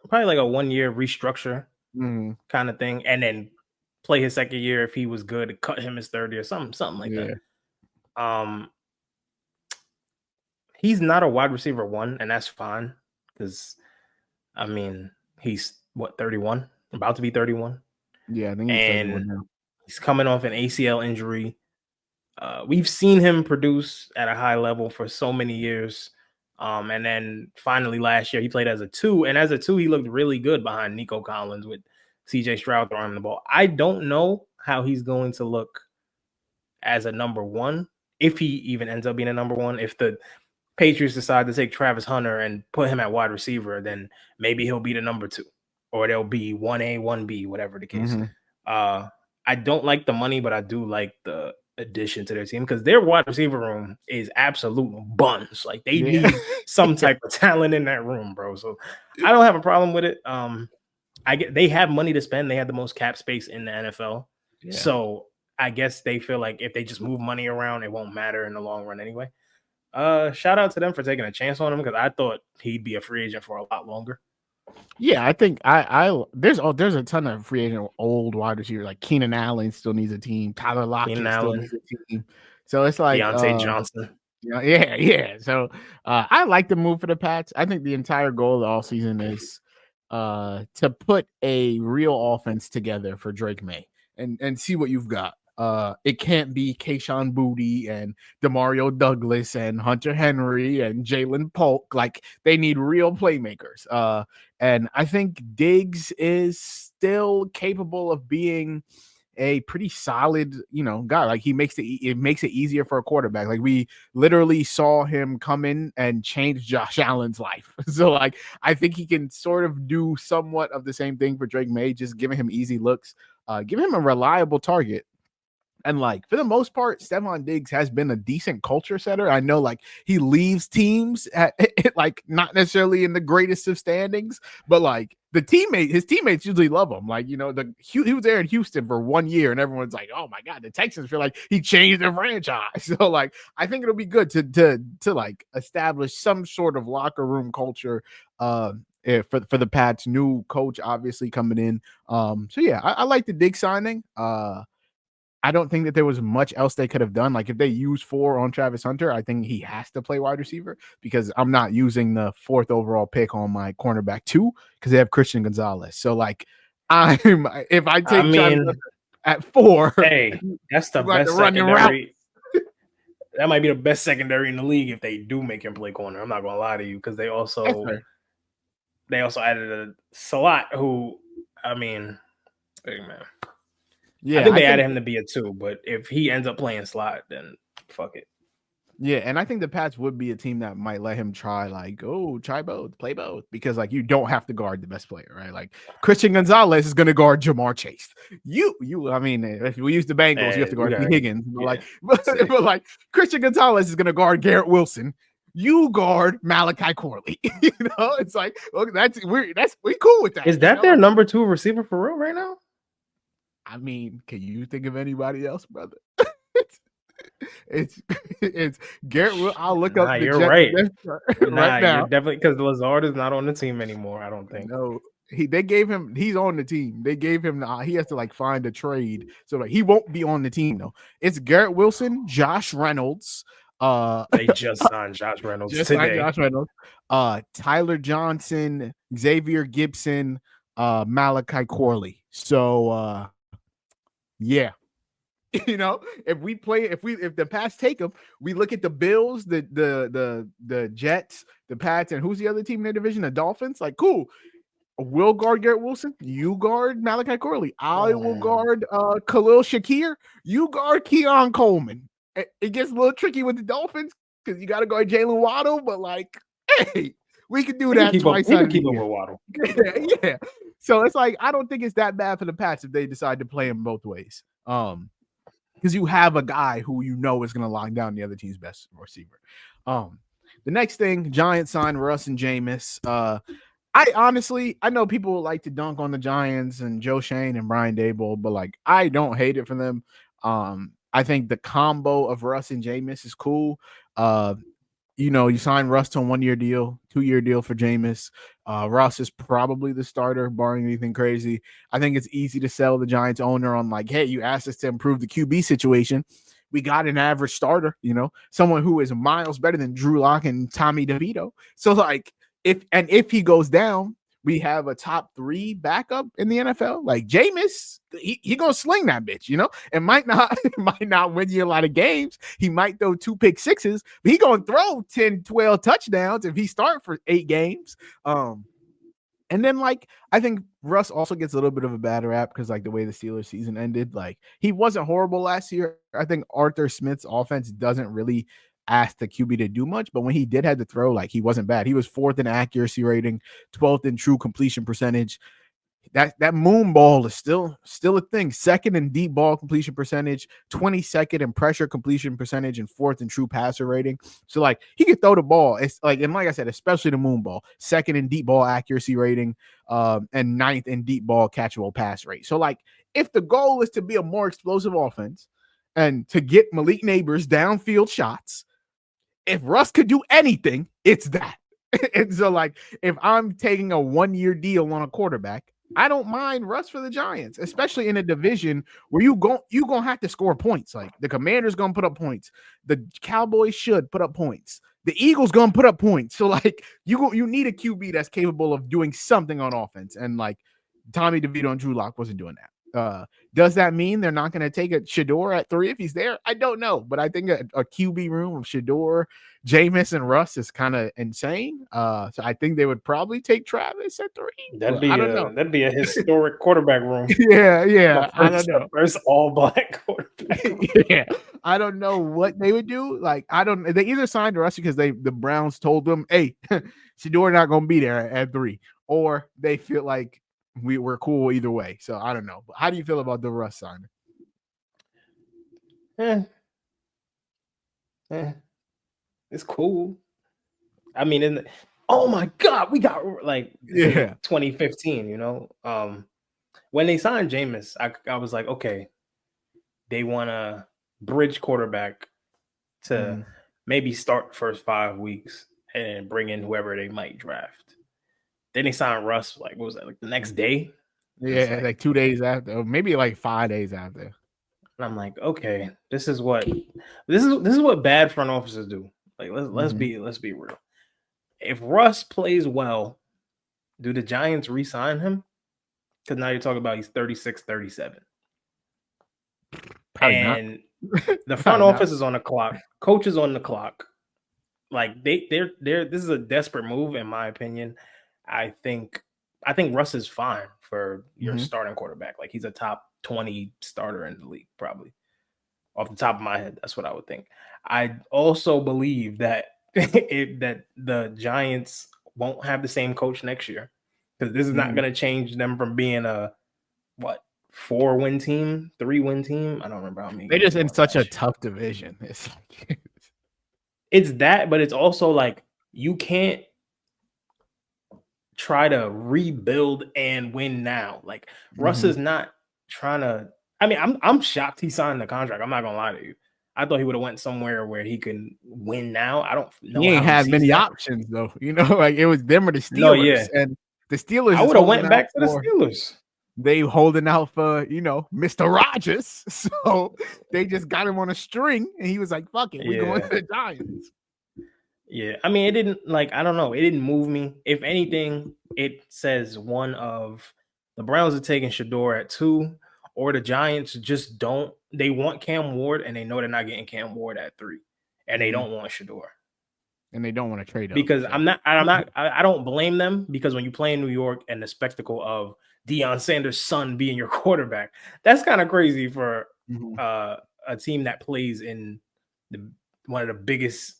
probably like a 1 year restructure kind of thing, and then play his second year if he was good. Cut him his third year, something like that. He's not a wide receiver 1, and that's fine because, I mean, he's 31, about to be 31. Yeah, I think he's 31 now. He's coming off an ACL injury. We've seen him produce at a high level for so many years. And then finally last year he played as a 2. And as a 2, he looked really good behind Nico Collins with CJ Stroud throwing the ball. I don't know how he's going to look as a number 1 if he even ends up being a number one, if the Patriots decide to take Travis Hunter and put him at wide receiver, then maybe he'll be the number 2, or they'll be 1A, 1B, whatever the case. I don't like the money, but I do like the addition to their team because their wide receiver room is absolute buns. Like they need some type of talent in that room, bro. So I don't have a problem with it. They have money to spend. They have the most cap space in the NFL. Yeah. So I guess they feel like if they just move money around, it won't matter in the long run anyway. Shout out to them for taking a chance on him because I thought he'd be a free agent for a lot longer. Yeah, I think there's a ton of free agent old wide receivers like Keenan Allen still needs a team. Tyler Lockett still needs a team. So it's like Deontay Johnson. Yeah. So I like the move for the Pats. I think the entire goal of the offseason is to put a real offense together for Drake May and see what you've got. It can't be Kayshon Boutte and Demario Douglas and Hunter Henry and Jalen Polk. Like they need real playmakers. And I think Diggs is still capable of being a pretty solid, guy. Like it makes it easier for a quarterback. Like we literally saw him come in and change Josh Allen's life. So like I think he can sort of do somewhat of the same thing for Drake May, just giving him easy looks, giving him a reliable target. And like for the most part, Stefon Diggs has been a decent culture setter. I know like he leaves teams at like not necessarily in the greatest of standings, but like his teammates usually love him. Like, he was there in Houston for 1 year and everyone's like, oh my God, the Texans feel like he changed their franchise. So like I think it'll be good to like establish some sort of locker room culture for the Pats. New coach obviously coming in. So yeah, I like the Diggs signing. I don't think that there was much else they could have done. Like if they use 4 on Travis Hunter, I think he has to play wide receiver because I'm not using the 4th overall pick on my cornerback 2 because they have Christian Gonzalez. So like if I take Travis Hunter at 4, hey, that's the best secondary. That might be the best secondary in the league if they do make him play corner. I'm not gonna lie to you because they also added a Salat who, hey man. Yeah, I think they added him to be a 2, but if he ends up playing slot, then fuck it. Yeah, and I think the Pats would be a team that might let him try both, play both, because like you don't have to guard the best player, right? Like Christian Gonzalez is going to guard Ja'Marr Chase. I mean, if we use the Bengals, you have to guard Tee Higgins. Yeah. But like Christian Gonzalez is going to guard Garrett Wilson. You guard Malachi Corley. It's like we cool with that. Is that their number 2 receiver for real right now? I mean, can you think of anybody else, brother? it's Garrett. I'll look up. You're right. Right now. You're definitely because Lazard is not on the team anymore. I don't think. No, they gave him. He's on the team. They gave him. He has to like find a trade, so like he won't be on the team though. It's Garrett Wilson, Josh Reynolds. They just signed Josh Reynolds today. Tyler Johnson, Xavier Gibson, Malachi Corley. So yeah. If the Pats take them, we look at the Bills, the Jets, the Pats, and who's the other team in their division? The Dolphins. Like, cool. We'll guard Garrett Wilson. You guard Malachi Corley. I will guard Khalil Shakir. You guard Keon Coleman. It gets a little tricky with the Dolphins because you got to guard Jalen Waddle, but like, hey, we can do that twice. We can keep up with Waddle. Yeah. So it's like I don't think it's that bad for the Pats if they decide to play him both ways. Because you have a guy who is going to lock down the other team's best receiver. The next thing, Giants sign Russ and Jameis. I know people like to dunk on the Giants and Joe Shane and Brian Daboll, but like I don't hate it for them. I think the combo of Russ and Jameis is cool. You sign Russ to a 1-year deal, 2-year deal for Jameis. Russ is probably the starter, barring anything crazy. I think it's easy to sell the Giants owner on like, hey, you asked us to improve the QB situation. We got an average starter, someone who is miles better than Drew Lock and Tommy DeVito. So like, if he goes down, we have a top 3 backup in the NFL. Like Jameis, he gonna sling that bitch, It might not win you a lot of games. He might throw 2 pick sixes, but he gonna throw 10, 12 touchdowns if he start for 8 games. And And then, like, I think Russ also gets a little bit of a bad rap because, like, the way the Steelers season ended, like, he wasn't horrible last year. I think Arthur Smith's offense doesn't really ask the QB to do much, but when he did have to throw, like, he wasn't bad. He was 4th in accuracy rating, 12th in true completion percentage. That moon ball is still a thing. 2nd in deep ball completion percentage, 22nd in pressure completion percentage, and 4th in true passer rating. So, like, he could throw the ball. It's like, and like I said, especially the moon ball, 2nd in deep ball accuracy rating, and 9th in deep ball catchable pass rate. So, like, if the goal is to be a more explosive offense and to get Malik Neighbors downfield shots, if Russ could do anything, it's that. And so, like, if I'm taking a 1-year deal on a quarterback, I don't mind Russ for the Giants, especially in a division where you're going to have to score points. Like, the Commanders going to put up points. The Cowboys should put up points. The Eagles going to put up points. So, like, you need a QB that's capable of doing something on offense. And, like, Tommy DeVito and Drew Lock wasn't doing that. Does that mean they're not going to take a Shador at 3 if he's there? I don't know, but I think a QB room of Shador, Jameis, and Russ is kind of insane. So I think they would probably take Travis at 3. I don't know. That'd be a historic quarterback room. Yeah. I don't know. First all black quarterback room. Yeah. I don't know what they would do. Like, they either signed Russ because the Browns told them, hey, Shador not going to be there at 3, or they feel like we're cool either way. So I don't know. But how do you feel about the Russ signing? It's cool. I mean, oh my God, we got like 2015, you know. When they signed Jameis, I was like, okay, they want a bridge quarterback to maybe start the first 5 weeks and bring in whoever they might draft. Then they signed Russ, like, what was that, like the next day? Yeah, like 2 days after, or maybe like 5 days after. And I'm like, okay, this is what bad front offices do. Like, let's be real. If Russ plays well, do the Giants re-sign him? Because now you're talking about he's 36, 37. Probably and not. The front office is on the clock. Coach is on the clock. Like, they're this is a desperate move, in my opinion. I think Russ is fine for your starting quarterback. Like, he's a top 20 starter in the league, probably. Off the top of my head, that's what I would think. I also believe that that the Giants won't have the same coach next year, because this is not going to change them from being a 4-win team, 3-win team. I don't remember how many. They're just in such a tough division. It's that, but it's also like, you can't try to rebuild and win now. Like, Russ is not trying to. I mean, I'm shocked he signed the contract. I'm not gonna lie to you. I thought he would have went somewhere where he can win now. I don't know. He ain't had many options though. You know, like, it was them or the Steelers. No, yeah. And the Steelers. I would have went back to the Steelers. They holding out for, Mr. Rogers. So they just got him on a string, and he was like, fuck it, we're going to the Giants. Yeah. I mean, it didn't, like, I don't know. It didn't move me. If anything, it says one of the Browns are taking Shador at 2, or the Giants just don't. They want Cam Ward, and they know they're not getting Cam Ward at 3, and they don't want Shador. And they don't want to trade up. Because I don't blame them, because when you play in New York and the spectacle of Deion Sanders' son being your quarterback, that's kind of crazy for a team that plays in one of the biggest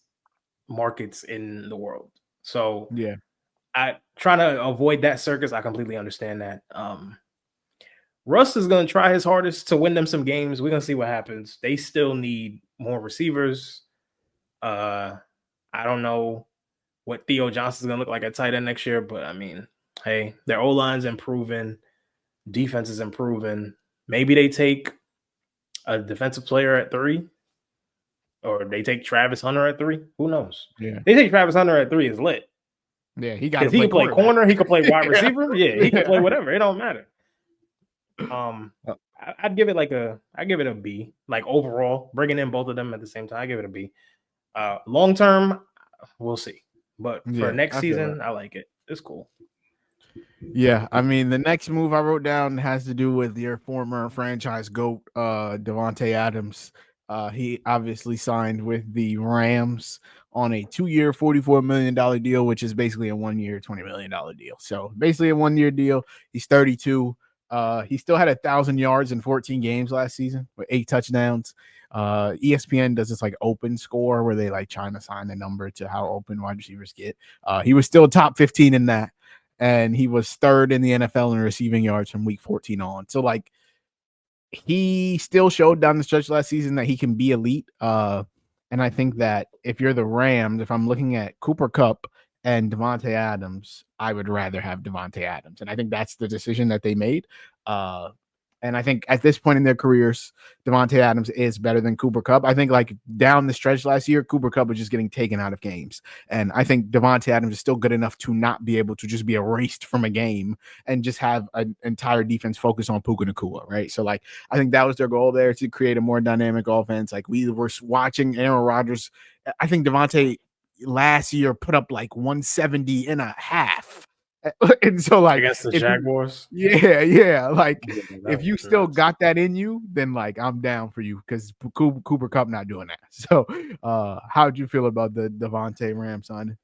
markets in the world. So yeah, I try to avoid that circus. I completely understand that. Russ is going to try his hardest to win them some games. We're going to see what happens. They still need more receivers. I don't know what Theo Johnson's going to look like at tight end next year, but I mean, hey, their O-line's improving. Defense is improving. Maybe they take a defensive player at 3, or they take Travis Hunter at 3. Who knows? Yeah. They take Travis Hunter at 3 is lit. Yeah, he got. He can play corner. He can play wide receiver. Yeah, he can play whatever. It don't matter. I'd give it a B. Like, overall, bringing in both of them at the same time, I give it a B. Long term, we'll see. But for next season, I like it. It's cool. Yeah, I mean, the next move I wrote down has to do with your former franchise GOAT, Davante Adams. He obviously signed with the Rams on a 2-year, $44 million deal, which is basically a 1-year, $20 million deal. So basically a 1-year deal. He's 32. He still had 1,000 yards in 14 games last season with 8 touchdowns. ESPN does this like open score where they like trying to assign a number to how open wide receivers get. He was still top 15 in that, and he was 3rd in the NFL in receiving yards from week 14 on. So like, he still showed down the stretch last season that he can be elite. And I think that if you're the Rams, if I'm looking at Cooper Kupp and Davante Adams, I would rather have Davante Adams. And I think that's the decision that they made. And I think at this point in their careers, Davante Adams is better than Cooper Kupp. I think like down the stretch last year, Cooper Kupp was just getting taken out of games. And I think Davante Adams is still good enough to not be able to just be erased from a game and just have an entire defense focus on Puka Nacua, right? So like, I think that was their goal there, to create a more dynamic offense. Like we were watching Aaron Rodgers. I think Davante last year put up like 170.5. And so like against the Jaguars, like if you still got that in you, then like I'm down for you, because Cooper Kupp not doing that. So how'd you feel about the Davante Ram signing?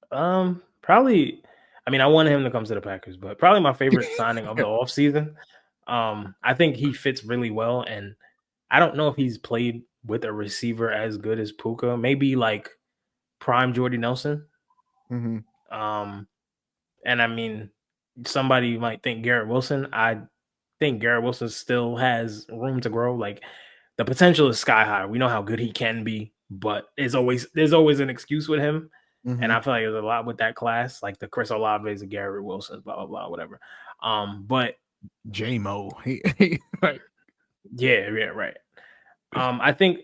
Probably, I mean, I wanted him to come to the Packers, but probably my favorite signing of the offseason. I think he fits really well, and I don't know if he's played with a receiver as good as Puka, maybe like prime Jordy Nelson. Mm-hmm. And I mean, somebody might think Garrett Wilson. I think Garrett Wilson still has room to grow. Like, the potential is sky high. We know how good he can be, but there's always an excuse with him. Mm-hmm. And I feel like there's a lot with that class, like the Chris Olave's, the Garrett Wilsons, blah blah blah, whatever. But J-Mo, right. Yeah, right. I think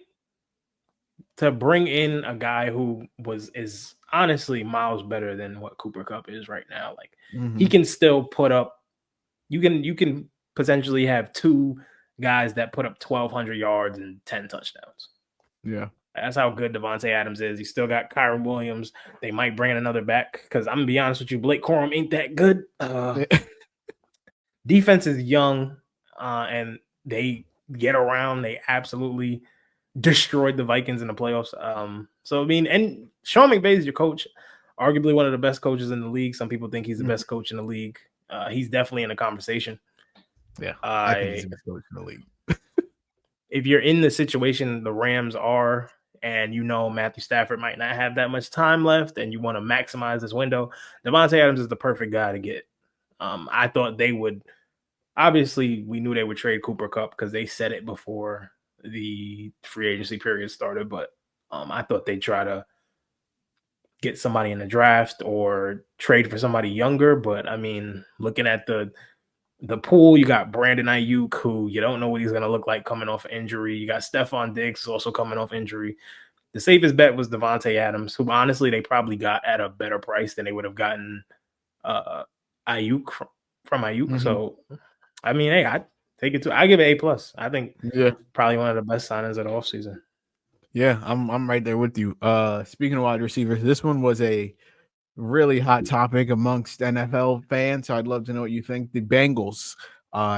to bring in a guy who is honestly miles better than what Cooper Kupp is right now. Like, he can still put up. You can potentially have 2 guys that put up 1,200 yards and 10 touchdowns. Yeah, that's how good Davante Adams is. He's still got Kyron Williams. They might bring in another back, because I'm gonna be honest with you, Blake Corum ain't that good. Defense is young, and they get around. They absolutely destroyed the Vikings in the playoffs. So I mean, and Sean McVay is your coach, arguably one of the best coaches in the league. Some people think he's the best coach in the league. He's definitely in the conversation. Yeah, I think he's the best coach in the league. If you're in the situation the Rams are, and you know Matthew Stafford might not have that much time left, and you want to maximize this window, Davante Adams is the perfect guy to get. I thought they would. Obviously, we knew they would trade Cooper Kupp because they said it before the free agency period started, but I thought they'd try to get somebody in the draft or trade for somebody younger. But I mean, looking at the pool, you got Brandon Ayuk, who you don't know what he's going to look like coming off injury. You got Stefon Diggs also coming off injury. The safest bet was Davante Adams, who honestly they probably got at a better price than they would have gotten Ayuk from Ayuk. So I mean, hey, I take it to. I give it A+. I think probably one of the best signings of the offseason. Yeah, I'm right there with you. Speaking of wide receivers, this one was a really hot topic amongst NFL fans, so I'd love to know what you think. The Bengals,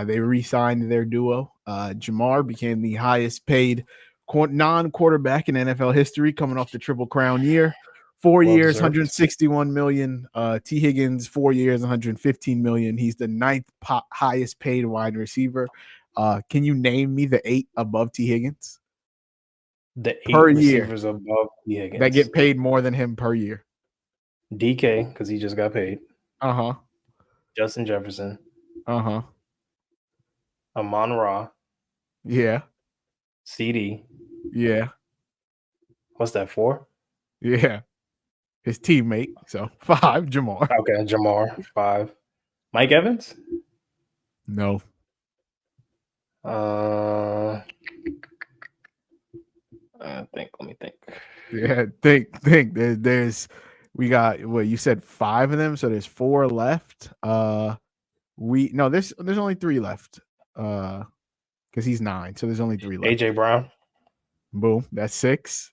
they re-signed their duo. Ja'Marr became the highest paid non-quarterback in NFL history, coming off the Triple Crown year. 4 years, $161 million. Tee Higgins, 4 years, $115 million. He's the 9th highest paid wide receiver. Can you name me the 8 above Tee Higgins? The 8 receivers above Tee Higgins that get paid more than him per year. DK, because he just got paid. Justin Jefferson. Amon-Ra. Yeah. CD. Yeah. What's that, 4? Yeah. His teammate. So 5, Ja'Marr. Okay, Ja'Marr, 5. Mike Evans? No. Let me think. Yeah, think. There's we got what you said, 5 of them, so there's 4 left. There's only 3 left. Because he's 9, so there's only 3 left. AJ Brown. Boom, that's 6.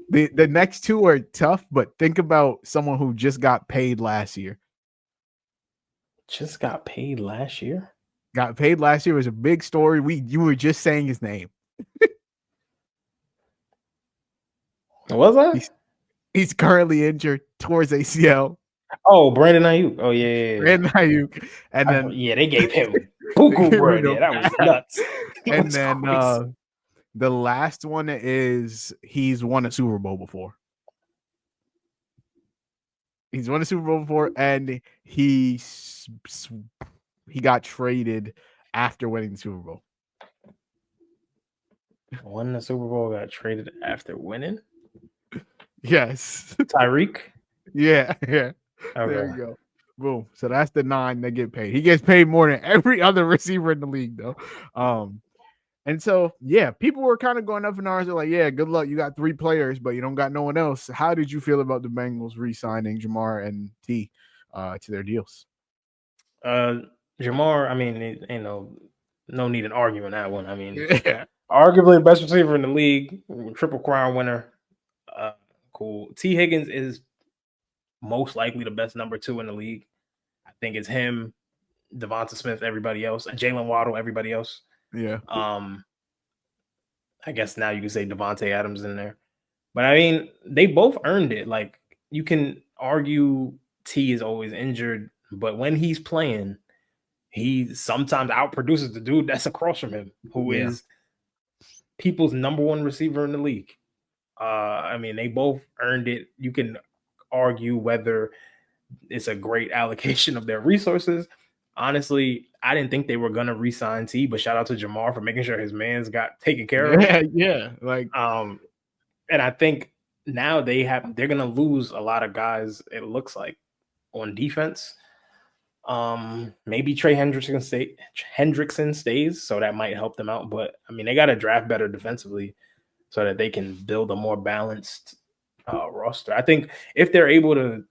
The next 2 are tough, but think about someone who just got paid last year. Just got paid last year? Got paid last year. It was a big story. You were just saying his name. Was I? He's currently injured towards ACL. Oh, Brandon Ayuk. Oh yeah. Brandon Ayuk, and then they gave him buku bread. Yeah, that was nuts. And then the last one is he's won a Super Bowl before. He's won a Super Bowl before, and he got traded after winning the Super Bowl. Won the Super Bowl, got traded after winning? Yes. Tyreek? Yeah. Okay. There you go. Boom. So that's the 9 that get paid. He gets paid more than every other receiver in the league, though. And so, yeah, people were kind of going up in arms. They're like, yeah, good luck. You got 3 players, but you don't got no one else. How did you feel about the Bengals re-signing Ja'Marr and T to their deals? Ja'Marr, I mean, ain't no need in arguing that one. I mean, arguably the best receiver in the league, Triple Crown winner. Cool. T. Higgins is most likely the best number 2 in the league. I think it's him, Davante Smith, everybody else, Jalen Waddle, everybody else. Yeah. I guess now you can say Davante Adams in there. But I mean, they both earned it. Like, you can argue T is always injured, but when he's playing, he sometimes outproduces the dude that's across from him, who is people's number 1 receiver in the league. I mean, they both earned it. You can argue whether it's a great allocation of their resources. Honestly, I didn't think they were gonna re-sign T, but shout out to Ja'Marr for making sure his man's got taken care of. Yeah. Like, and I think now they're gonna lose a lot of guys, it looks like, on defense. Maybe Tre Hendrickson stays, so that might help them out. But I mean, they gotta draft better defensively so that they can build a more balanced roster. I think if they're able to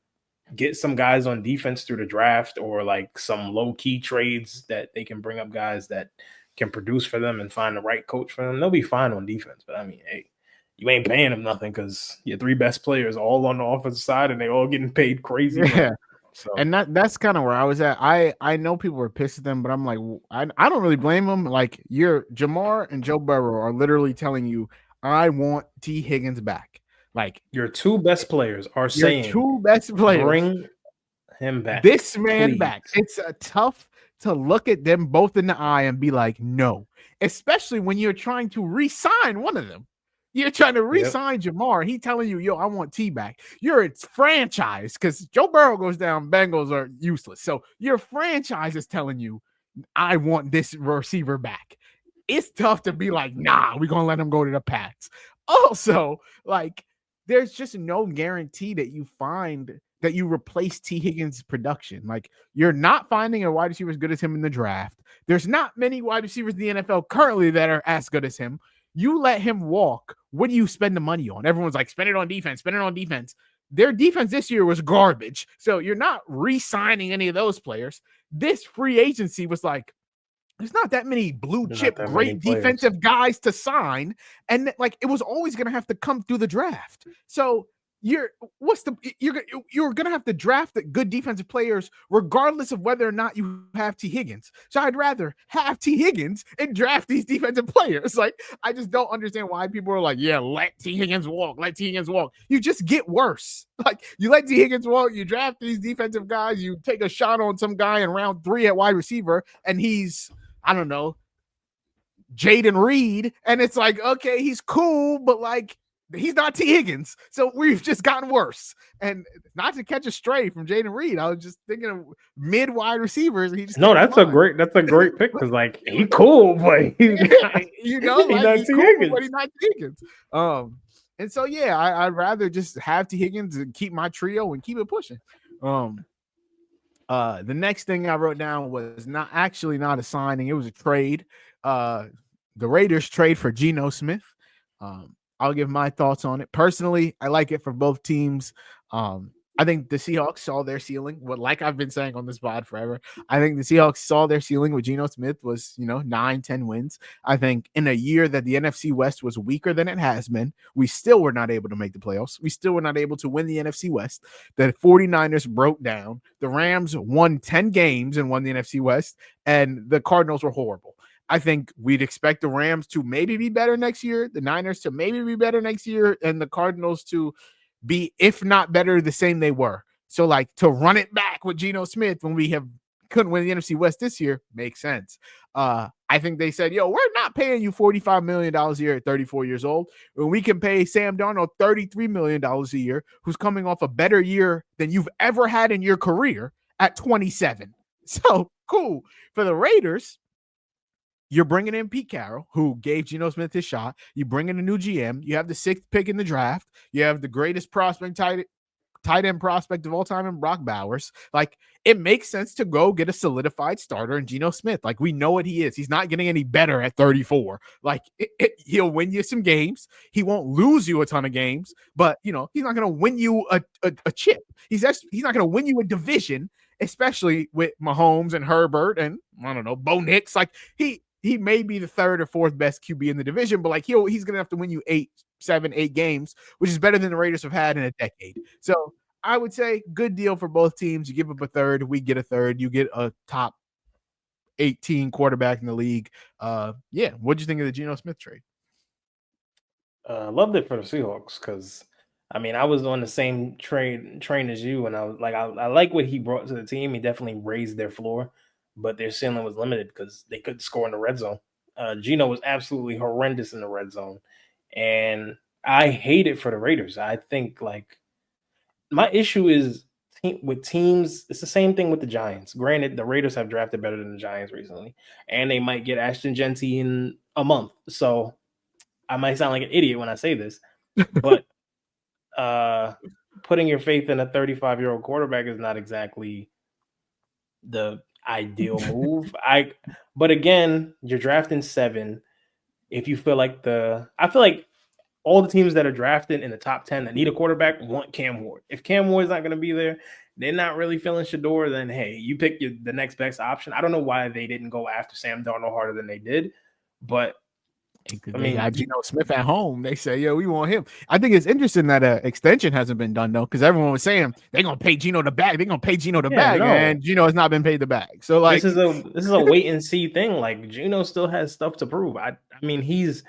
get some guys on defense through the draft, or like some low-key trades that they can bring up guys that can produce for them and find the right coach for them, they'll be fine on defense. But I mean, hey, you ain't paying them nothing because your 3 best players all on the offensive side and they all getting paid crazy. Yeah. So. And that's kind of where I was at. I know people were pissed at them, but I'm like, I don't really blame them. Like, Ja'Marr and Joe Burrow are literally telling you, I want T. Higgins back. Like, your 2 best players are saying, 2 best players, bring him back. This man please. Back. It's tough to look at them both in the eye and be like, no, especially when you're trying to re-sign one of them. You're trying to re-sign Ja'Marr. He telling you, yo, I want T back. You're a franchise, because Joe Burrow goes down, Bengals are useless. So your franchise is telling you, I want this receiver back. It's tough to be like, nah, we're going to let him go to the Pats. Also, like, there's just no guarantee that you replace T. Higgins' production. Like, you're not finding a wide receiver as good as him in the draft. There's not many wide receivers in the NFL currently that are as good as him. You let him walk. What do you spend the money on? Everyone's like, spend it on defense. Their defense this year was garbage. So you're not re-signing any of those players. This free agency was like, there's not that many blue chip, great defensive guys to sign. And like, it was always going to have to come through the draft. So you're going to have to draft the good defensive players regardless of whether or not you have T. Higgins. So I'd rather have T. Higgins and draft these defensive players. Like, I just don't understand why people are like, yeah, let T. Higgins walk. You just get worse. Like, you let T. Higgins walk, you draft these defensive guys, you take a shot on some guy in round 3 at wide receiver, and he's, I don't know, Jaden Reed, and it's like, okay, he's cool, but like, he's not T. Higgins. So we've just gotten worse. And not to catch a stray from Jaden Reed, I was just thinking of mid wide receivers. And he just that's a great pick, because like, he cool, but he's not, he's not T. Higgins. But he's not T. Higgins. And so yeah, I'd rather just have T. Higgins and keep my trio and keep it pushing. The next thing I wrote down was not a signing, it was a trade. The Raiders trade for Geno Smith. I'll give my thoughts on it. Personally, I like it for both teams. I think the Seahawks saw their ceiling. Like I've been saying on this pod forever, I think the Seahawks saw their ceiling with Geno Smith was, 9-10 wins. I think in a year that the NFC West was weaker than it has been, we still were not able to make the playoffs. We still were not able to win the NFC West. The 49ers broke down. The Rams won 10 games and won the NFC West, and the Cardinals were horrible. I think we'd expect the Rams to maybe be better next year, the Niners to maybe be better next year, and the Cardinals to be, if not better, the same they were. So, like, to run it back with Geno Smith when we couldn't win the NFC West this year makes sense. I think they said, we're not paying you $45 million a year at 34 years old when we can pay Sam Darnold $33 million a year, who's coming off a better year than you've ever had in your career at 27. So, cool. For the Raiders, you're bringing in Pete Carroll, who gave Geno Smith his shot. You bring in a new GM. You have the 6th pick in the draft. You have the greatest prospect tight end prospect of all time in Brock Bowers. Like, it makes sense to go get a solidified starter in Geno Smith. Like, we know what he is. He's not getting any better at 34. Like, he'll win you some games. He won't lose you a ton of games, but, he's not going to win you a chip. He's not going to win you a division, especially with Mahomes and Herbert and, I don't know, Bo Nix. Like, he may be the 3rd or 4th best QB in the division, but like he's going to have to win you 7, 8 games, which is better than the Raiders have had in a decade. So I would say good deal for both teams. You give up a third, we get a third. You get a top 18 quarterback in the league. What'd you think of the Geno Smith trade? Loved it for the Seahawks because, I was on the same train as you, and I was like, I like what he brought to the team. He definitely raised their floor, but their ceiling was limited because they couldn't score in the red zone. Geno was absolutely horrendous in the red zone, and I hate it for the Raiders. I think, like, my issue is with teams, it's the same thing with the Giants. Granted, the Raiders have drafted better than the Giants recently, and they might get Ashton Genty in a month. So I might sound like an idiot when I say this, but putting your faith in a 35-year-old quarterback is not exactly the ideal move. But again, you're drafting 7. If you feel like I feel like all the teams that are drafted in the top 10 that need a quarterback want Cam Ward. If Cam Ward's not going to be there, they're not really feeling Shador, then hey, you pick the next best option. I don't know why they didn't go after Sam Darnold harder than they did, but they got Geno Smith at home. They say, we want him. I think it's interesting that extension hasn't been done though, because everyone was saying they're gonna pay Geno the bag. They're gonna pay Geno the bag, and Geno has not been paid the bag. So like, this is a wait and see thing. Like, Geno still has stuff to prove. I mean, he's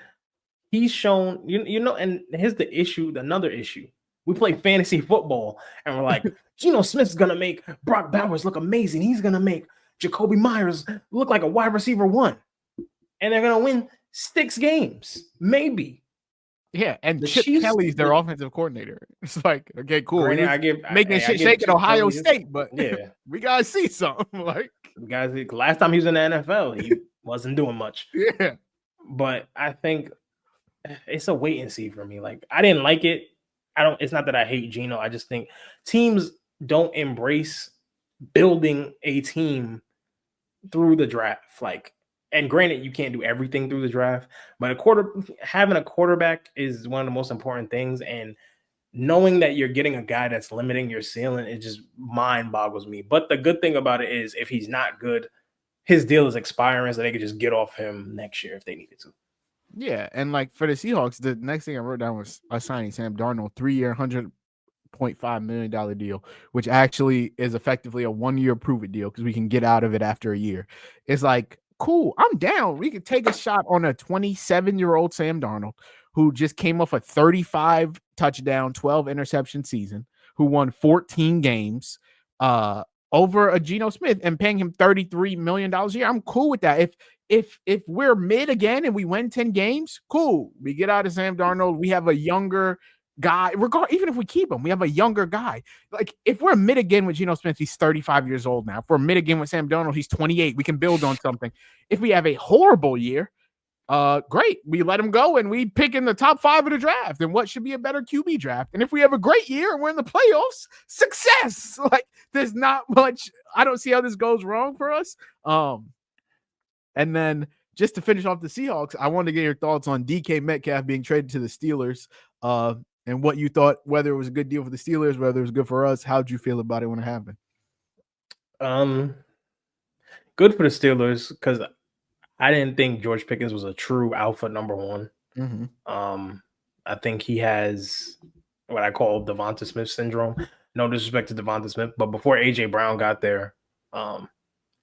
shown, and here's the issue. Another issue. We play fantasy football, and we're like, Geno Smith's gonna make Brock Bowers look amazing. He's gonna make Jacoby Myers look like a wide receiver 1, and they're gonna win 6 games, maybe. Yeah, and Chip Kelly's their offensive coordinator. It's like, okay, cool. Granted, making shit shake at Ohio State, but we gotta see something. Like, guys, last time he was in the NFL, he wasn't doing much. Yeah, but I think it's a wait and see for me. Like, I didn't like it. It's not that I hate Geno. I just think teams don't embrace building a team through the draft. Like, and granted, you can't do everything through the draft, but having a quarterback is one of the most important things. And knowing that you're getting a guy that's limiting your ceiling, it just mind boggles me. But the good thing about it is, if he's not good, his deal is expiring, so they could just get off him next year if they needed to. Yeah, and like for the Seahawks, the next thing I wrote down was signing Sam Darnold, 3-year, $100.5 million deal, which actually is effectively a 1-year prove-it deal because we can get out of it after a year. It's like, cool, I'm down. We could take a shot on a 27-year-old Sam Darnold who just came off a 35 touchdown, 12 interception season, who won 14 games over a Geno Smith, and paying him $33 million a year. I'm cool with that. If we're mid again and we win 10 games, cool. We get out of Sam Darnold. We have a younger guy. Even if we keep him, we have a younger guy. Like, if we're mid again with Geno Smith, he's 35 years old now. If we're mid again with Sam Darnold, he's 28. We can build on something. If we have a horrible year, great. We let him go and we pick in the top 5 of the draft. And what should be a better QB draft? And if we have a great year and we're in the playoffs, success. Like, there's not much. I don't see how this goes wrong for us. And then just to finish off the Seahawks, I wanted to get your thoughts on DK Metcalf being traded to the Steelers. and what you thought, whether it was a good deal for the Steelers, whether it was good for us. How'd you feel about it when it happened? Good for the Steelers because I didn't think George Pickens was a true alpha number one. I think he has what I call Davante Smith syndrome. No disrespect to Davante Smith, but before AJ Brown got there,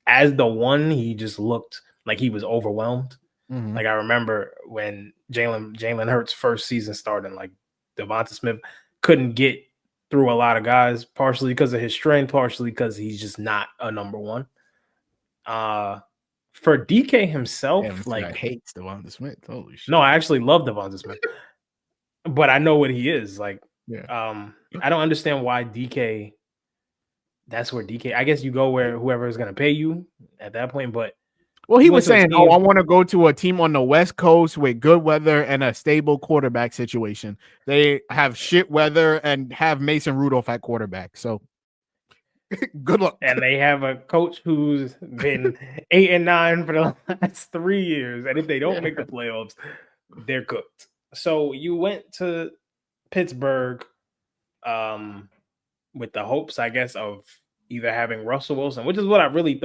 as the one, he just looked like he was overwhelmed. Like I remember when Jalen Hurts' first season started, like Davante Smith couldn't get through a lot of guys, partially because of his strength, partially because he's just not a number one. For DK himself, like I hate Davante Smith. Holy shit. No, I actually love Davante Smith, but I know what he is. Like, I don't understand why DK. That's where DK. I guess you go where whoever is going to pay you at that point. But he was saying, "Oh, I want to go to a team on the West Coast with good weather and a stable quarterback situation. They have shit weather and have Mason Rudolph at quarterback. So." Good luck. And they have a coach who's been 8-9 for the last 3 years. And if they don't make the playoffs, they're cooked. So you went to Pittsburgh with the hopes, I guess, of either having Russell Wilson, which is what I really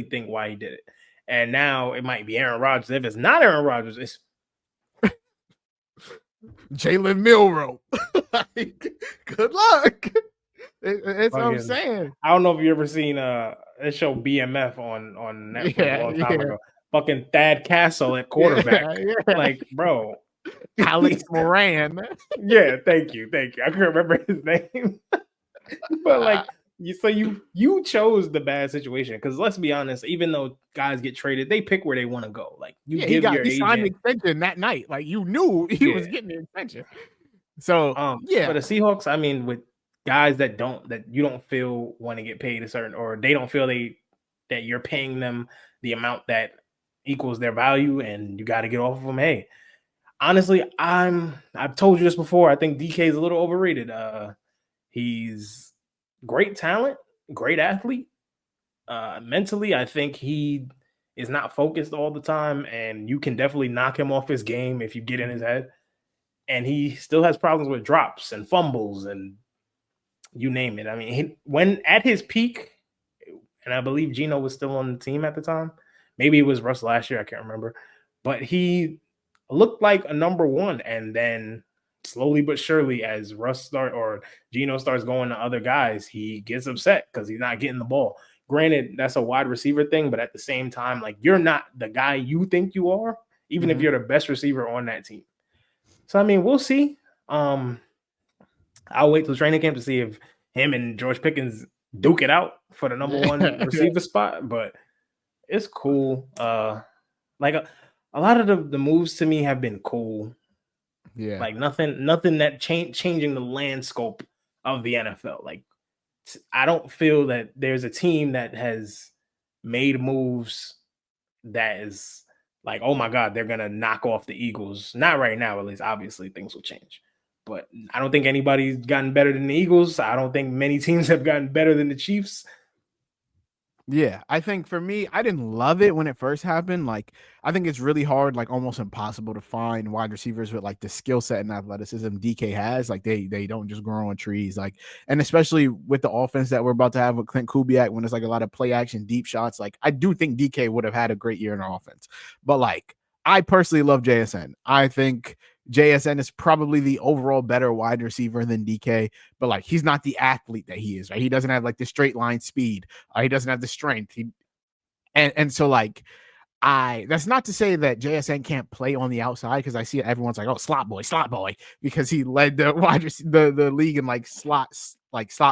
think why he did it. And now it might be Aaron Rodgers. If it's not Aaron Rodgers, it's Jalen Milroe. Good luck. That's what I'm saying. I don't know if you ever seen that show BMF on Netflix a long time ago. Fucking Thad Castle at quarterback. Like, bro. Alex Moran. Yeah, thank you. I couldn't remember his name. But like, you chose the bad situation because let's be honest, even though guys get traded, they pick where they want to go. Like you give your agent. He signed the extension that night. Like you knew he was getting the extension. So for the Seahawks, I mean, with guys that you don't feel want to get paid a certain, or they don't feel that you're paying them the amount that equals their value, and you got to get off of them. Hey, honestly, I've told you this before. I think DK is a little overrated. He's great talent, great athlete. Mentally, I think he is not focused all the time, and you can definitely knock him off his game if you get in his head. And he still has problems with drops and fumbles and you name it. I mean, when at his peak, and I believe Geno was still on the team at the time. Maybe it was Russ last year. I can't remember. But he looked like a number one. And then slowly but surely, as Geno starts going to other guys, he gets upset because he's not getting the ball. Granted, that's a wide receiver thing. But at the same time, like you're not the guy you think you are, even if you're the best receiver on that team. So, I mean, we'll see. I'll wait till training camp to see if him and George Pickens duke it out for the number one receiver spot. But it's cool. Like a lot of the moves to me have been cool. Yeah. Like nothing that changing the landscape of the NFL. Like I don't feel that there's a team that has made moves that is like, oh my God, they're gonna knock off the Eagles. Not right now, at least. Obviously, things will change. But I don't think anybody's gotten better than the Eagles. I don't think many teams have gotten better than the Chiefs. Yeah, I think for me, I didn't love it when it first happened. Like, I think it's really hard, like almost impossible to find wide receivers with like the skill set and athleticism DK has. Like they don't just grow on trees. Like, and especially with the offense that we're about to have with Clint Kubiak, when it's like a lot of play action, deep shots. Like, I do think DK would have had a great year in our offense. But like, I personally love JSN. I think JSN is probably the overall better wide receiver than DK, but like he's not the athlete that he is, right? He doesn't have like the straight line speed. He doesn't have the strength. And so like that's not to say that JSN can't play on the outside, because I see it, everyone's like, oh, slot boy, because he led the league in like slot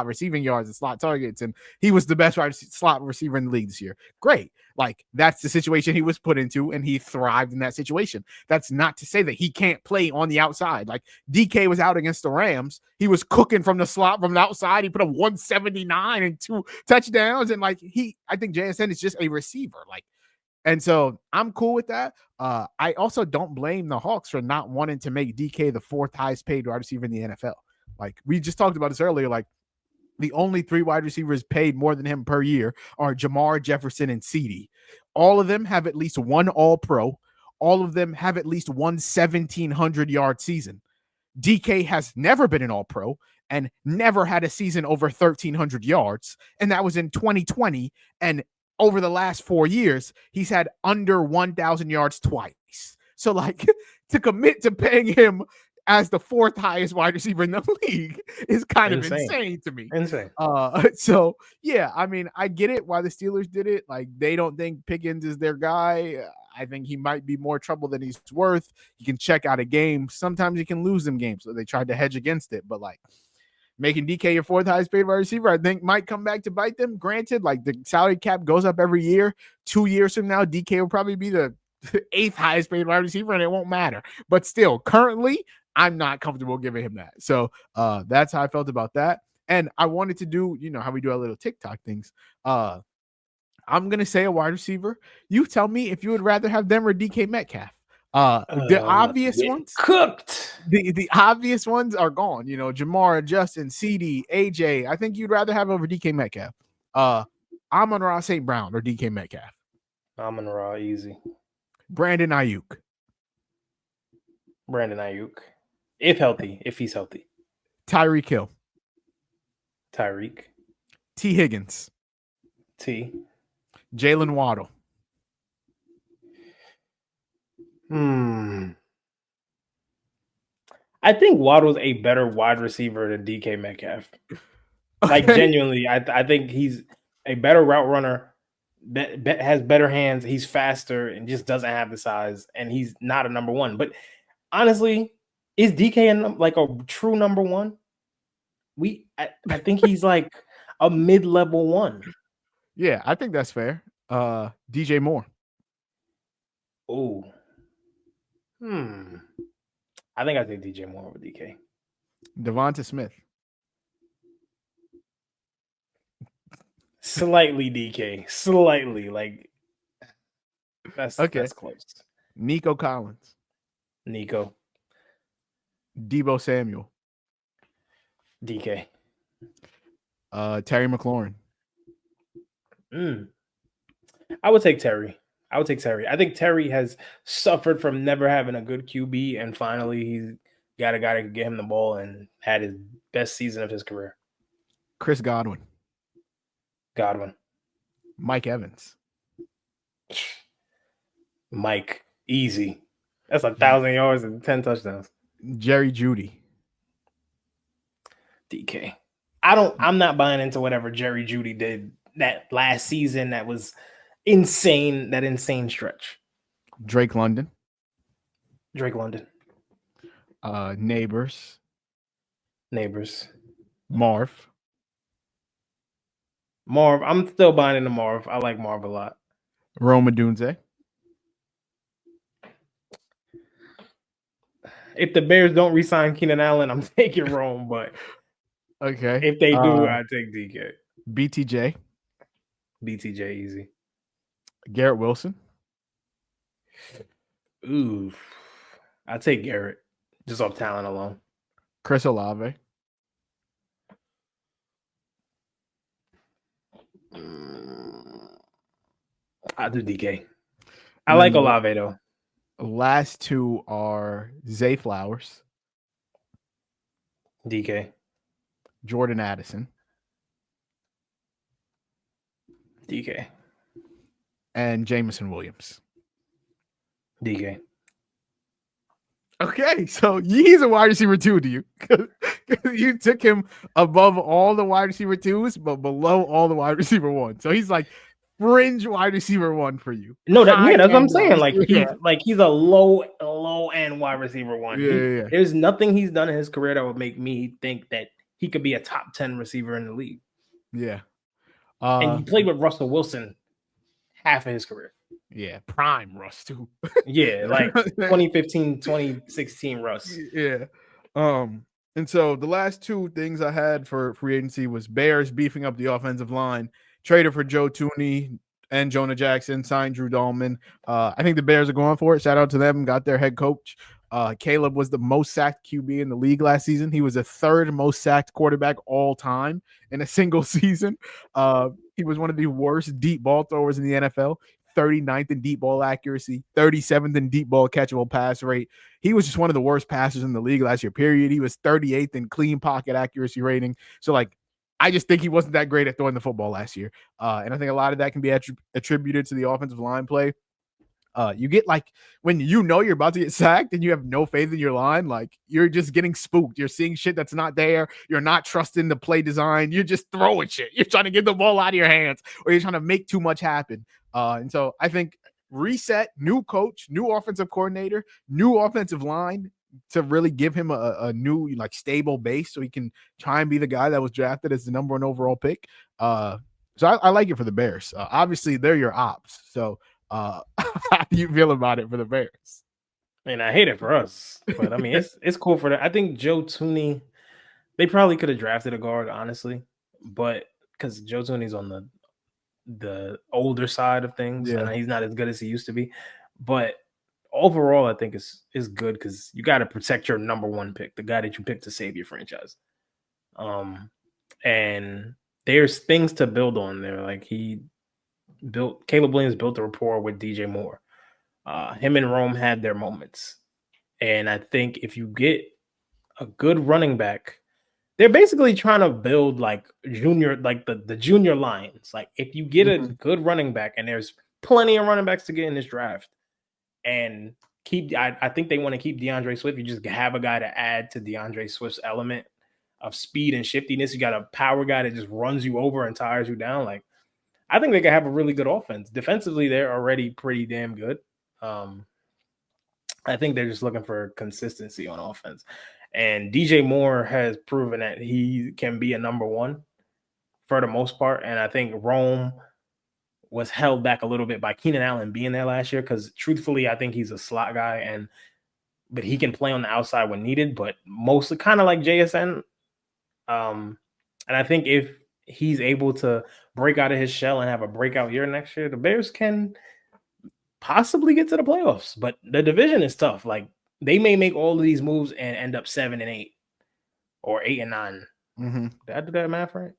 receiving yards and slot targets, and he was the best slot receiver in the league this year. Great. Like that's the situation he was put into, and he thrived in that situation. That's not to say that he can't play on the outside. Like DK was out against the Rams. He was cooking from the slot from the outside. He put up 179 and 2 touchdowns. And like I think JSN is just a receiver. Like, and so I'm cool with that. I also don't blame the Hawks for not wanting to make DK the 4th highest paid wide receiver in the NFL. Like we just talked about this earlier. Like the only 3 wide receivers paid more than him per year are Ja'Marr, Jefferson, and CeeDee. All of them have at least one All-Pro. All of them have at least one 1,700-yard season. DK has never been an all-pro and never had a season over 1,300 yards. And that was in 2020. And over the last 4 years, he's had under 1,000 yards twice. So, like, to commit to paying him as the fourth highest wide receiver in the league is kind of insane to me. Insane. So, yeah, I mean, I get it why the Steelers did it. Like, they don't think Pickens is their guy. I think he might be more trouble than he's worth. He can check out a game. Sometimes he can lose them games. So they tried to hedge against it. But, like, making DK your fourth highest paid wide receiver, I think might come back to bite them. Granted, like, the salary cap goes up every year. 2 years from now, DK will probably be the eighth highest paid wide receiver, and it won't matter. But still, currently, I'm not comfortable giving him that. So that's how I felt about that. And I wanted to do, you know, how we do our little TikTok things. I'm going to say a wide receiver. You tell me if you would rather have them or DK Metcalf. The obvious ones cooked. The obvious ones are gone. You know, Ja'Marr, Justin, CD, AJ. I think you'd rather have over DK Metcalf. Amon-Ra St. Brown or DK Metcalf. Amon-Ra, easy. Brandon Ayuk. Brandon Ayuk. If he's healthy. Tyreek Hill. Tyreek. T. Higgins. T. Jalen Waddle. I think Waddle's a better wide receiver than DK Metcalf. Like, genuinely, I think he's a better route runner, has better hands, he's faster, and just doesn't have the size, and he's not a number one. But honestly, is DK like a true number one? I think he's like a mid-level one. Yeah, I think that's fair. DJ Moore. Oh. I think I take DJ Moore over DK. Davante Smith. Slightly DK. Slightly. Like, that's close. Nico Collins. Nico. Deebo Samuel. DK. Terry McLaurin. I would take Terry. I think Terry has suffered from never having a good QB, and finally he's got a guy that could get him the ball and had his best season of his career. Chris Godwin. Mike Evans. Mike, easy. That's 1,000 yards and 10 touchdowns. Jerry Jeudy. DK. I'm not buying into whatever Jerry Jeudy did that last season. That was insane. That insane stretch. Drake London. Neighbors. Marv. I'm still buying into Marv. I like Marv a lot. Rome Odunze. If the Bears don't re-sign Keenan Allen, I'm taking Rome, but okay. If they do, I take DK. BTJ. Easy. Garrett Wilson. Ooh. I take Garrett just off talent alone. Chris Olave. I'll do DK. I like Olave though. Last two are Zay Flowers. DK. Jordan Addison. DK. And Jameson Williams. DK. Okay, so he's a wide receiver too, do you? You took him above all the wide receiver twos, but below all the wide receiver ones. So he's like fringe wide receiver one for you. No, that's what I'm saying. Like he's a low end wide receiver one. Yeah. There's nothing he's done in his career that would make me think that he could be a top 10 receiver in the league. Yeah. And he played with Russell Wilson half of his career. Yeah, prime Russ too. Yeah, like 2015, 2016 Russ. Yeah. And so the last two things I had for free agency was Bears beefing up the offensive line, traded for Joe Thuney and Jonah Jackson, signed Drew Dahlman. I think the Bears are going for it. Shout out to them. Got their head coach. Caleb was the most sacked QB in the league last season. He was the third most sacked quarterback all time in a single season. He was one of the worst deep ball throwers in the NFL. 39th in deep ball accuracy, 37th in deep ball catchable pass rate. He was just one of the worst passers in the league last year, period. He was 38th in clean pocket accuracy rating. So, like, I just think he wasn't that great at throwing the football last year. And I think a lot of that can be attributed to the offensive line play. You get like when you know you're about to get sacked and you have no faith in your line, like you're just getting spooked. You're seeing shit that's not there. You're not trusting the play design. You're just throwing shit. You're trying to get the ball out of your hands, or you're trying to make too much happen. And so I think reset, new coach, new offensive coordinator, new offensive line to really give him a new like stable base so he can try and be the guy that was drafted as the number 1 overall pick. So I like it for the Bears. Obviously, they're your ops. So how do you feel about it for the Bears? And I hate it for us, but I mean, it's cool for that. I think Joe Thuney, they probably could have drafted a guard, honestly, but because Joe Thuney's on the older side of things, and he's not as good as he used to be. But overall, I think it's good because you got to protect your number 1 pick, the guy that you picked to save your franchise. And there's things to build on there. Like Caleb Williams built a rapport with DJ Moore. Him and Rome had their moments. And I think if you get a good running back, they're basically trying to build like junior, like the junior lines. Like if you get a good running back, and there's plenty of running backs to get in this draft, and I think they want to keep DeAndre Swift. You just have a guy to add to DeAndre Swift's element of speed and shiftiness. You got a power guy that just runs you over and tires you down. Like, I think they can have a really good offense. Defensively, they're already pretty damn good. I think they're just looking for consistency on offense. And DJ Moore has proven that he can be a number 1 for the most part. And I think Rome was held back a little bit by Keenan Allen being there last year because, truthfully, I think he's a slot guy, but he can play on the outside when needed, but mostly kind of like JSN. And I think if he's able to break out of his shell and have a breakout year next year, the Bears can possibly get to the playoffs. But the division is tough. Like, they may make all of these moves and end up 7-8 or 8-9. Did I do that math right?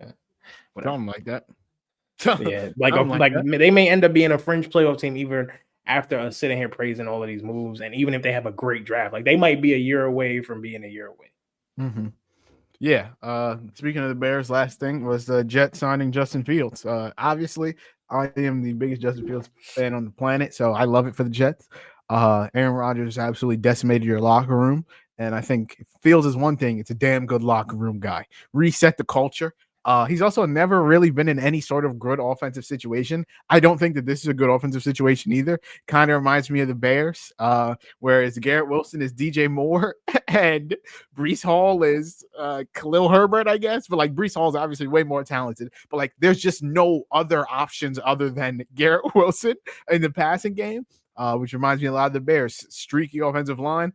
Yeah. Something like that. Yeah, like they may end up being a fringe playoff team even after sitting here praising all of these moves, and even if they have a great draft, like they might be a year away from being a year away. Yeah. Speaking of the Bears, last thing was the Jets signing Justin Fields. Obviously, I am the biggest Justin Fields fan on the planet, so I love it for the Jets. Aaron Rodgers absolutely decimated your locker room, and I think Fields is one thing. It's a damn good locker room guy. Reset the culture. He's also never really been in any sort of good offensive situation. I don't think that this is a good offensive situation either. Kind of reminds me of the Bears, whereas Garrett Wilson is DJ Moore and Breece Hall is Khalil Herbert, I guess. But like Breece Hall is obviously way more talented. But like there's just no other options other than Garrett Wilson in the passing game, which reminds me a lot of the Bears. Streaky offensive line.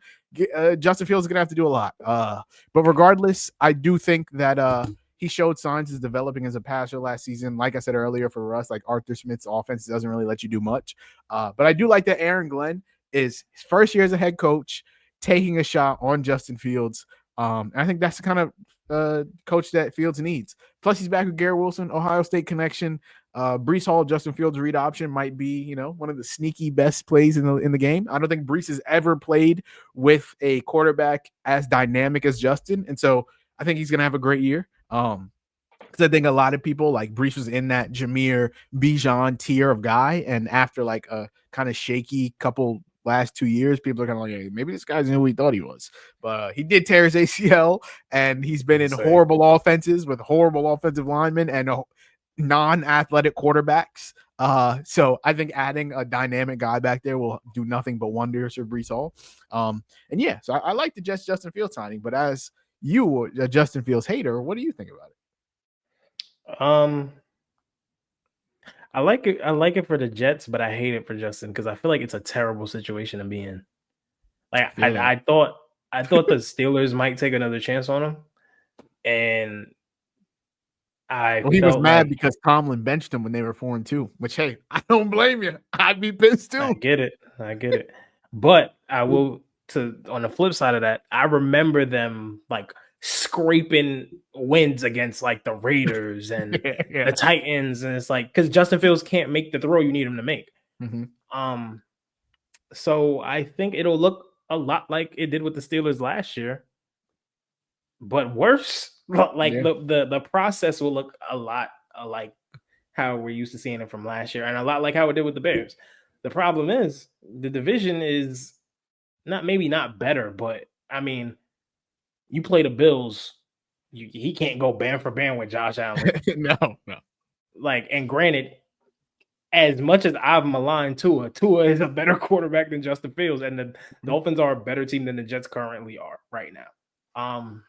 Justin Fields is going to have to do a lot. But regardless, I do think that he showed signs of developing as a passer last season. Like I said earlier, for us, like Arthur Smith's offense doesn't really let you do much. But I do like that Aaron Glenn is his first year as a head coach, taking a shot on Justin Fields. And I think that's the kind of coach that Fields needs. Plus, he's back with Garrett Wilson, Ohio State connection. Breece Hall, Justin Fields read option might be, one of the sneaky best plays in the game. I don't think Breece has ever played with a quarterback as dynamic as Justin. And so I think he's going to have a great year. Because I think a lot of people, like Breece was in that Ja'Marr Bijan tier of guy, and after like a kind of shaky couple last 2 years, people are kind of like, hey, maybe this guy's who he thought he was. But he did tear his ACL, and he's been in horrible offenses with horrible offensive linemen and non-athletic quarterbacks. So I think adding a dynamic guy back there will do nothing but wonders for Breece Hall. And yeah, so I like the Justin Fields signing, but as you, a Justin Fields hater, what do you think about it? I like it for the Jets, but I hate it for Justin because I feel like it's a terrible situation to be in. Like I thought the Steelers might take another chance on him, and he was mad because Tomlin benched him when they were 4-2. Which, hey, I don't blame you. I'd be pissed too. I get it. But I will. On the flip side of that, I remember them like scraping wins against like the Raiders and Yeah. the Titans, and it's like because Justin Fields can't make the throw you need him to make. So I think it'll look a lot like it did with the Steelers last year, but worse. Like the process will look a lot like how we're used to seeing it from last year, and a lot like how it did with the Bears. The problem is the division is maybe not better, but I mean, you play the Bills, he can't go band for band with Josh Allen. No. Like, and granted, as much as I've maligned Tua is a better quarterback than Justin Fields, and the Dolphins are a better team than the Jets currently are right now.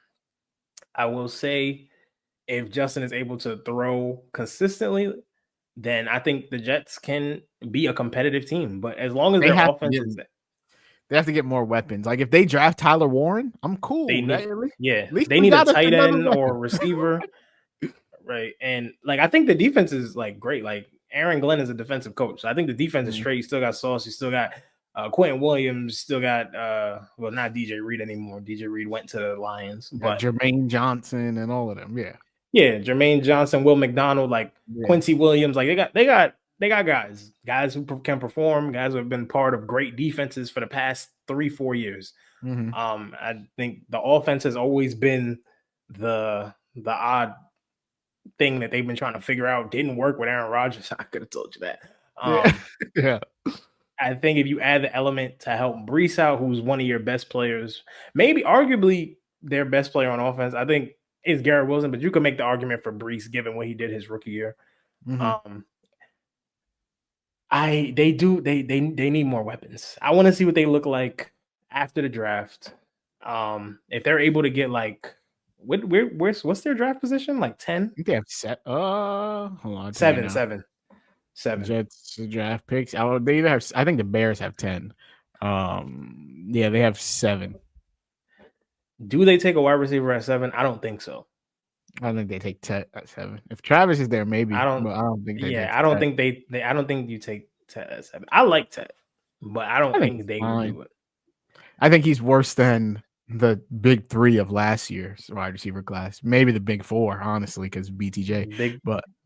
I will say, if Justin is able to throw consistently, then I think the Jets can be a competitive team. But as long as their offense is there, they have to get more weapons. Like if they draft Tyler Warren, I'm cool. They need, at least they need a tight end or a receiver, right? And like I think the defense is like great. Like Aaron Glenn is a defensive coach. So I think the defense is straight. You still got Sauce. You still got Quentin Williams. Still got well, not DJ Reed anymore. DJ Reed went to the Lions, but Jermaine Johnson and all of them. Yeah, Jermaine Johnson, Will McDonald, like Quincy Williams. Like they got guys who can perform, guys who have been part of great defenses for the past 3-4 years. I think the offense has always been the odd thing that they've been trying to figure out. Didn't work with Aaron Rodgers. I could have told you that. I think if you add the element to help Brees out, who's one of your best players, maybe arguably their best player on offense, I think is Garrett Wilson, but you can make the argument for Brees given what he did his rookie year. They need more weapons. I want to see what they look like after the draft. If they're able to get like what's their draft position? Like 10? I think they have hold on. 7. Jets draft picks. They either have, I think the Bears have 10. They have 7. Do they take a wide receiver at 7? I don't think so. I don't think they take Ted at 7. If Travis is there, maybe. I don't think. I don't think I don't think you take Ted at 7. I like Ted, but I don't think they will do it. I think he's worse than the big 3 of last year's wide receiver class. Maybe the big 4, honestly, because BTJ.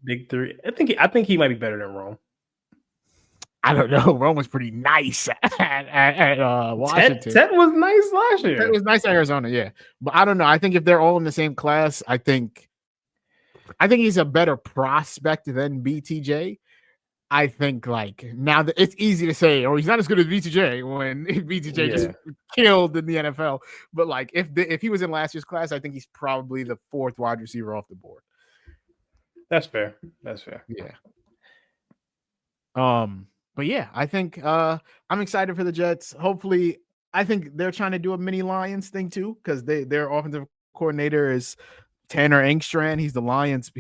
Big 3. I think he might be better than Rome. I don't know. Rome was pretty nice at Washington. Ted was nice last year. Ted was nice at Arizona, yeah. But I don't know. I think if they're all in the same class, I think he's a better prospect than BTJ. I think like now that it's easy to say, oh, he's not as good as BTJ when BTJ just killed in the NFL. But like if he was in last year's class, I think he's probably the 4th wide receiver off the board. That's fair. Yeah. But yeah, I think I'm excited for the Jets. Hopefully, I think they're trying to do a mini Lions thing too, because their offensive coordinator is Tanner Engstrand. He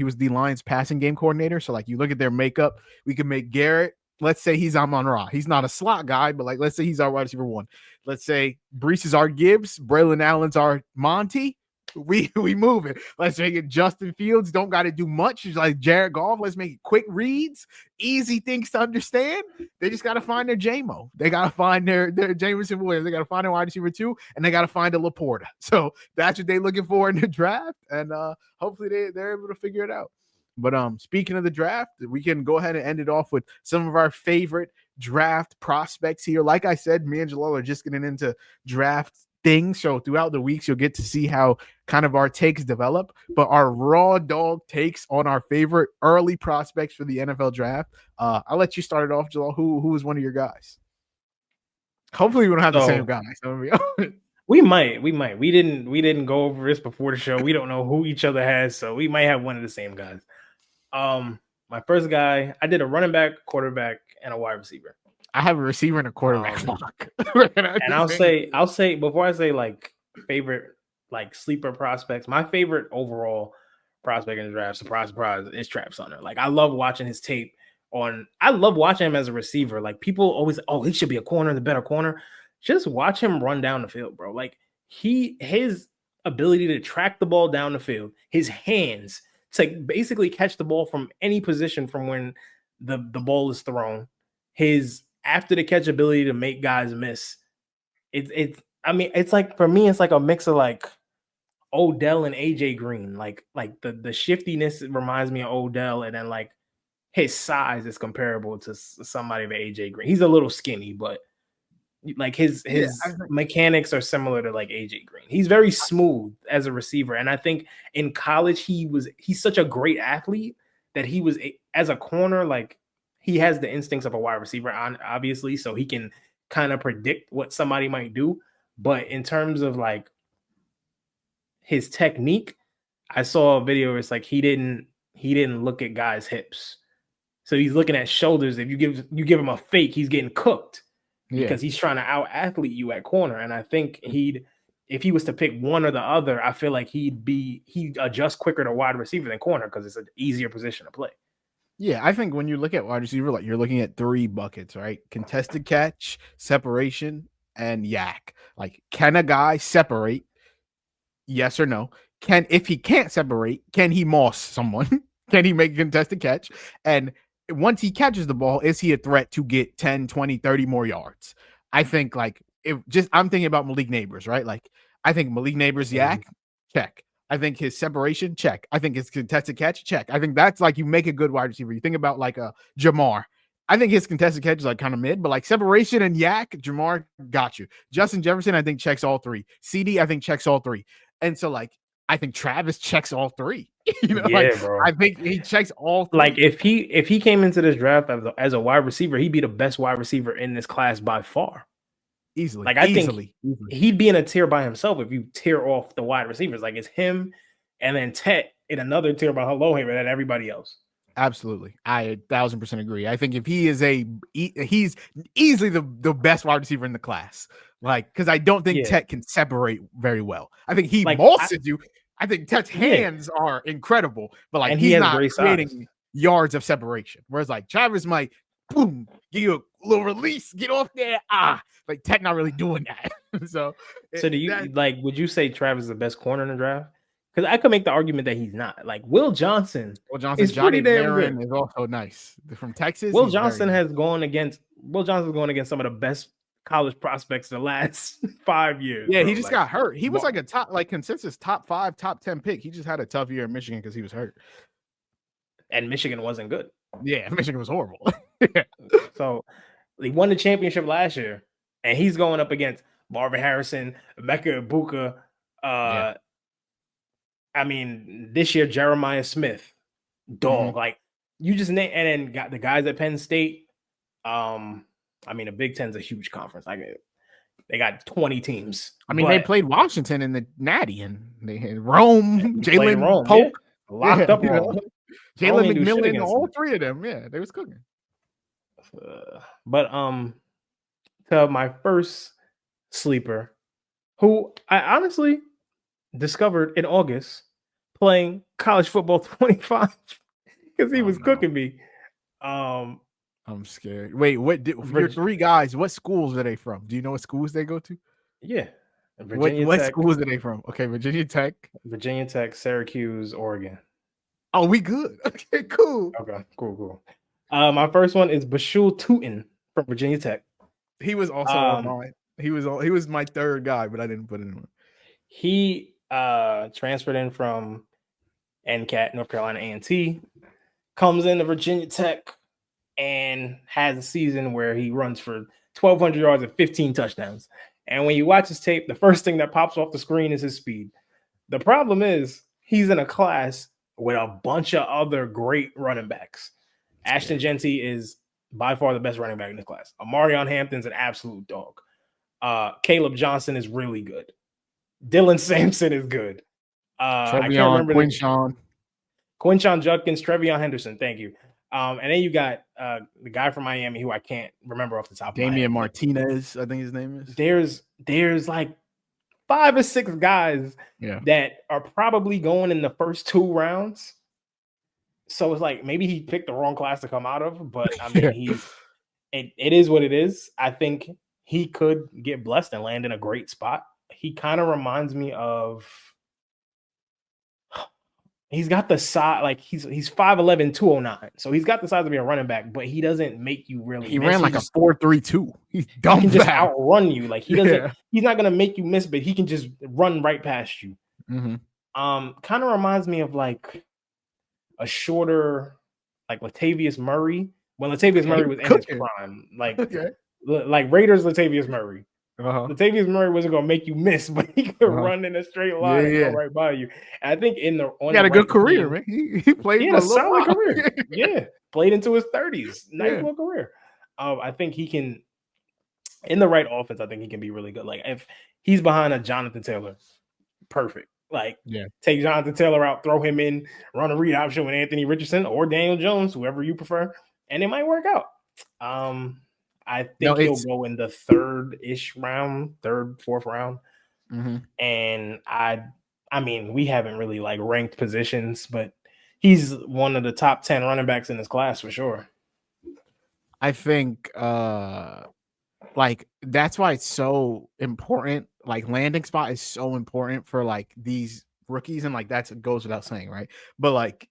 was the Lions passing game coordinator. So like you look at their makeup, we can make Garrett. Let's say he's Amon-Ra. He's not a slot guy, but like let's say he's our wide receiver 1. Let's say Brees is our Gibbs, Braylon Allen's our Monty. We move it. Let's make it Justin Fields. Don't got to do much. It's like Jared Goff. Let's make it quick reads, easy things to understand. They just got to find their JMO. They got to find their Jameson Williams. They got to find their wide receiver 2, and they got to find a Laporta. So that's what they're looking for in the draft, and hopefully they're able to figure it out. But speaking of the draft, we can go ahead and end it off with some of our favorite draft prospects here. Like I said, me and Jalaal are just getting into draft things. So throughout the weeks, you'll get to see how kind of our takes develop. But our raw dog takes on our favorite early prospects for the NFL draft. I'll let you start it off, Jalaal. Who was one of your guys? Hopefully we don't have the same guy. We might. We didn't go over this before the show. We don't know who each other has, so we might have one of the same guys. My first guy, I did a running back, quarterback, and a wide receiver. I have a receiver and a quarterback. And I'll say before I say like favorite like sleeper prospects, my favorite overall prospect in the draft, surprise, is Travis Hunter. Like I love watching his tape I love watching him as a receiver. Like people always, he should be a corner, the better corner. Just watch him run down the field, bro. Like his ability to track the ball down the field, his hands to basically catch the ball from any position from when the ball is thrown, his after the catch ability to make guys miss. It's like for me, it's like a mix of like Odell and AJ Green. Like the shiftiness reminds me of Odell, and then like his size is comparable to somebody of AJ Green. He's a little skinny, but like his mechanics are similar to like AJ Green. He's very smooth as a receiver, and I think in college he's such a great athlete that he was as a corner, like he has the instincts of a wide receiver obviously, so he can kind of predict what somebody might do. But in terms of like his technique, I saw a video where it's like he didn't look at guys' hips. So he's looking at shoulders. If you give him a fake, he's getting cooked because he's trying to out athlete you at corner. And I think if he was to pick one or the other, I feel like he'd adjust quicker to wide receiver than corner because it's an easier position to play. Yeah, I think when you look at wide receiver, like you're looking at 3 buckets, right? Contested catch, separation, and yak. Like, can a guy separate? Yes or no? If he can't separate, can he moss someone? Can he make a contested catch? And once he catches the ball, is he a threat to get 10, 20, 30 more yards? I think like I'm thinking about Malik Neighbors, right? Like I think Malik Neighbors yak, check. I think his separation, check. I think his contested catch, check. I think that's like you make a good wide receiver. You think about like a Ja'Marr. I think his contested catch is like kind of mid, but like separation and yak, Ja'Marr got you. Justin Jefferson, I think checks all 3. CD, I think checks all 3. And so like I think Travis checks all 3. You know, yeah, like, bro. I think he checks all 3. Like if he came into this draft as a wide receiver, he'd be the best wide receiver in this class by far. Easily. Like I think he'd be in a tier by himself if you tear off the wide receivers. Like it's him and then Tet in another tier below him than everybody else. Absolutely. I 1000% agree. I think if he's easily the best wide receiver in the class. Like, because I don't think Tet can separate very well. I think he mosses you. I think Tet's hands are incredible, but like he's not creating yards of separation. Whereas like Travis might boom, give you a little release, get off there. Like Tet not really doing that. So do you would you say Travis is the best corner in the draft? Because I could make the argument that he's not. Like Will Johnson is pretty damn good. Is also nice from Texas. Will Johnson has gone against some of the best college prospects the last 5 years. Yeah, bro. He just got hurt. He was like a top, like consensus top 5, top 10 pick. He just had a tough year in Michigan because he was hurt. And Michigan wasn't good. Yeah, Michigan was horrible. So he won the championship last year, and he's going up against Marvin Harrison, Emeka Egbuka. I mean, this year Jeremiah Smith, dog. Like you just name, and then got the guys at Penn State. I mean, the Big Ten's a huge conference. Like they got 20 teams. I mean, they played Washington in the Natty, and they had Rome, Jalen Polk, locked up. Jalen McMillan, all 3 of them. Yeah, they was cooking. But to my first sleeper, who I honestly discovered in August playing college football 25 because he was cooking me. I'm scared. Wait, your 3 guys, what schools are they from? Do you know what schools they go to? Yeah. What schools are they from? Okay, Virginia Tech, Syracuse, Oregon. Oh, we good. Okay, cool. Okay, cool. My first one is Bhayshul Tuten from Virginia Tech. He was also on mine. He was my 3rd guy, but I didn't put it in. He transferred in from NCAT, North Carolina A&T, comes into Virginia Tech, and has a season where he runs for 1,200 yards and 15 touchdowns. And when you watch his tape, the first thing that pops off the screen is his speed. The problem is he's in a class with a bunch of other great running backs. Ashton Genty is by far the best running back in the class. Amarion Hampton's an absolute dog. Caleb Johnson is really good. Dylan Sampson is good. I can't remember Quinshon Judkins, Trevion Henderson. Thank you. And then you got the guy from Miami who I can't remember off the top of my head. Damian Martinez, I think his name is. There's like 5 or 6 guys that are probably going in the first 2 rounds. So it's like maybe he picked the wrong class to come out of, but I mean it is what it is. I think he could get blessed and land in a great spot. He kind of reminds me of he's got the size, like he's 5'11", 209. So he's got the size to be a running back, but he doesn't make you really miss. Ran like a 4.32. He's dumb. He can just outrun you. Like he doesn't, he's not gonna make you miss, but he can just run right past you. Kind of reminds me of like a shorter, like Latavius Murray. When Latavius Murray was in his prime, like Raiders Latavius Murray. Latavius Murray wasn't gonna make you miss, but he could run in a straight line and go right by you. And I think he had a good career, man. He played for a solid career. Yeah, played into his 30s. Nice little career. I think he can, in the right offense, I think he can be really good. Like if he's behind a Jonathan Taylor, perfect. Like take Jonathan Taylor out, throw him in, run a read option with Anthony Richardson or Daniel Jones, whoever you prefer, and it might work out. I think he'll go in the fourth round. And I mean, we haven't really like ranked positions, but he's one of the top 10 running backs in his class for sure. I think like that's why it's so important. Like landing spot is so important for like these rookies, and like that goes without saying, right? But like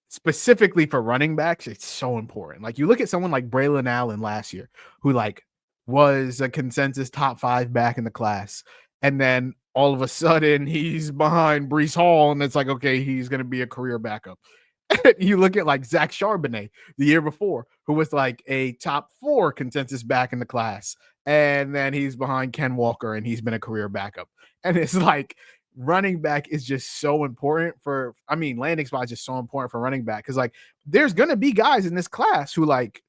specifically for running backs, it's so important. Like you look at someone like Braylon Allen last year, who like was a consensus top 5 back in the class, and then all of a sudden he's behind Breece Hall, and it's like, okay, he's going to be a career backup. You look at like Zach Charbonnet the year before, who was like a top 4 consensus back in the class, and then he's behind Ken Walker, and he's been a career backup. And it's like running back is just so important for, I mean, landing spot is just so important for running back, because like there's going to be guys in this class who like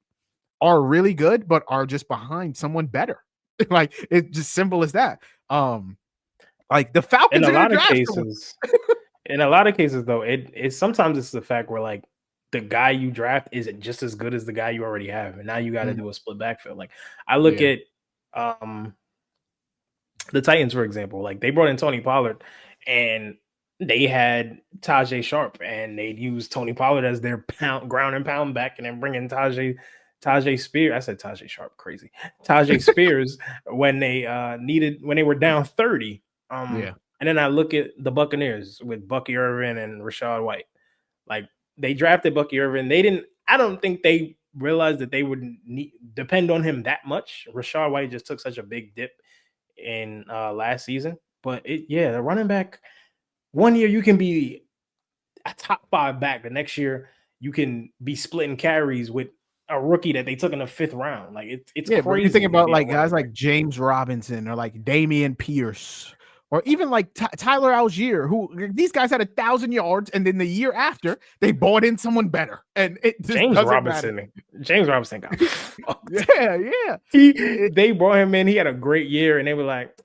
are really good, but are just behind someone better. Like it's just simple as that. Like the Falcons in a lot of cases. In a lot of cases, though, it sometimes it's the fact where like the guy you draft isn't just as good as the guy you already have, and now you got to do a split backfield. Like I look at the Titans, for example. Like they brought in Tony Pollard, and they had Tajay Sharp, and they'd use Tony Pollard as their ground and pound back, and then bring in Tajay Spears. I said Tajay Sharp, crazy. Tajay Spears when they when they were down 30. And then I look at the Buccaneers with Bucky Irvin and Rachaad White. Like they drafted Bucky Irvin. I don't think they realized that they would depend on him that much. Rachaad White just took such a big dip in last season. But the running back, one year you can be a top 5 back. The next year you can be splitting carries with a rookie that they took in the 5th round. Like it's crazy. But you think about like guys like James Robinson or like Damian Pierce, or even like Tyler Algier, who these guys had 1,000 yards, and then the year after they bought in someone better, and it just James Robinson got fucked. They brought him in. He had a great year, and they were like,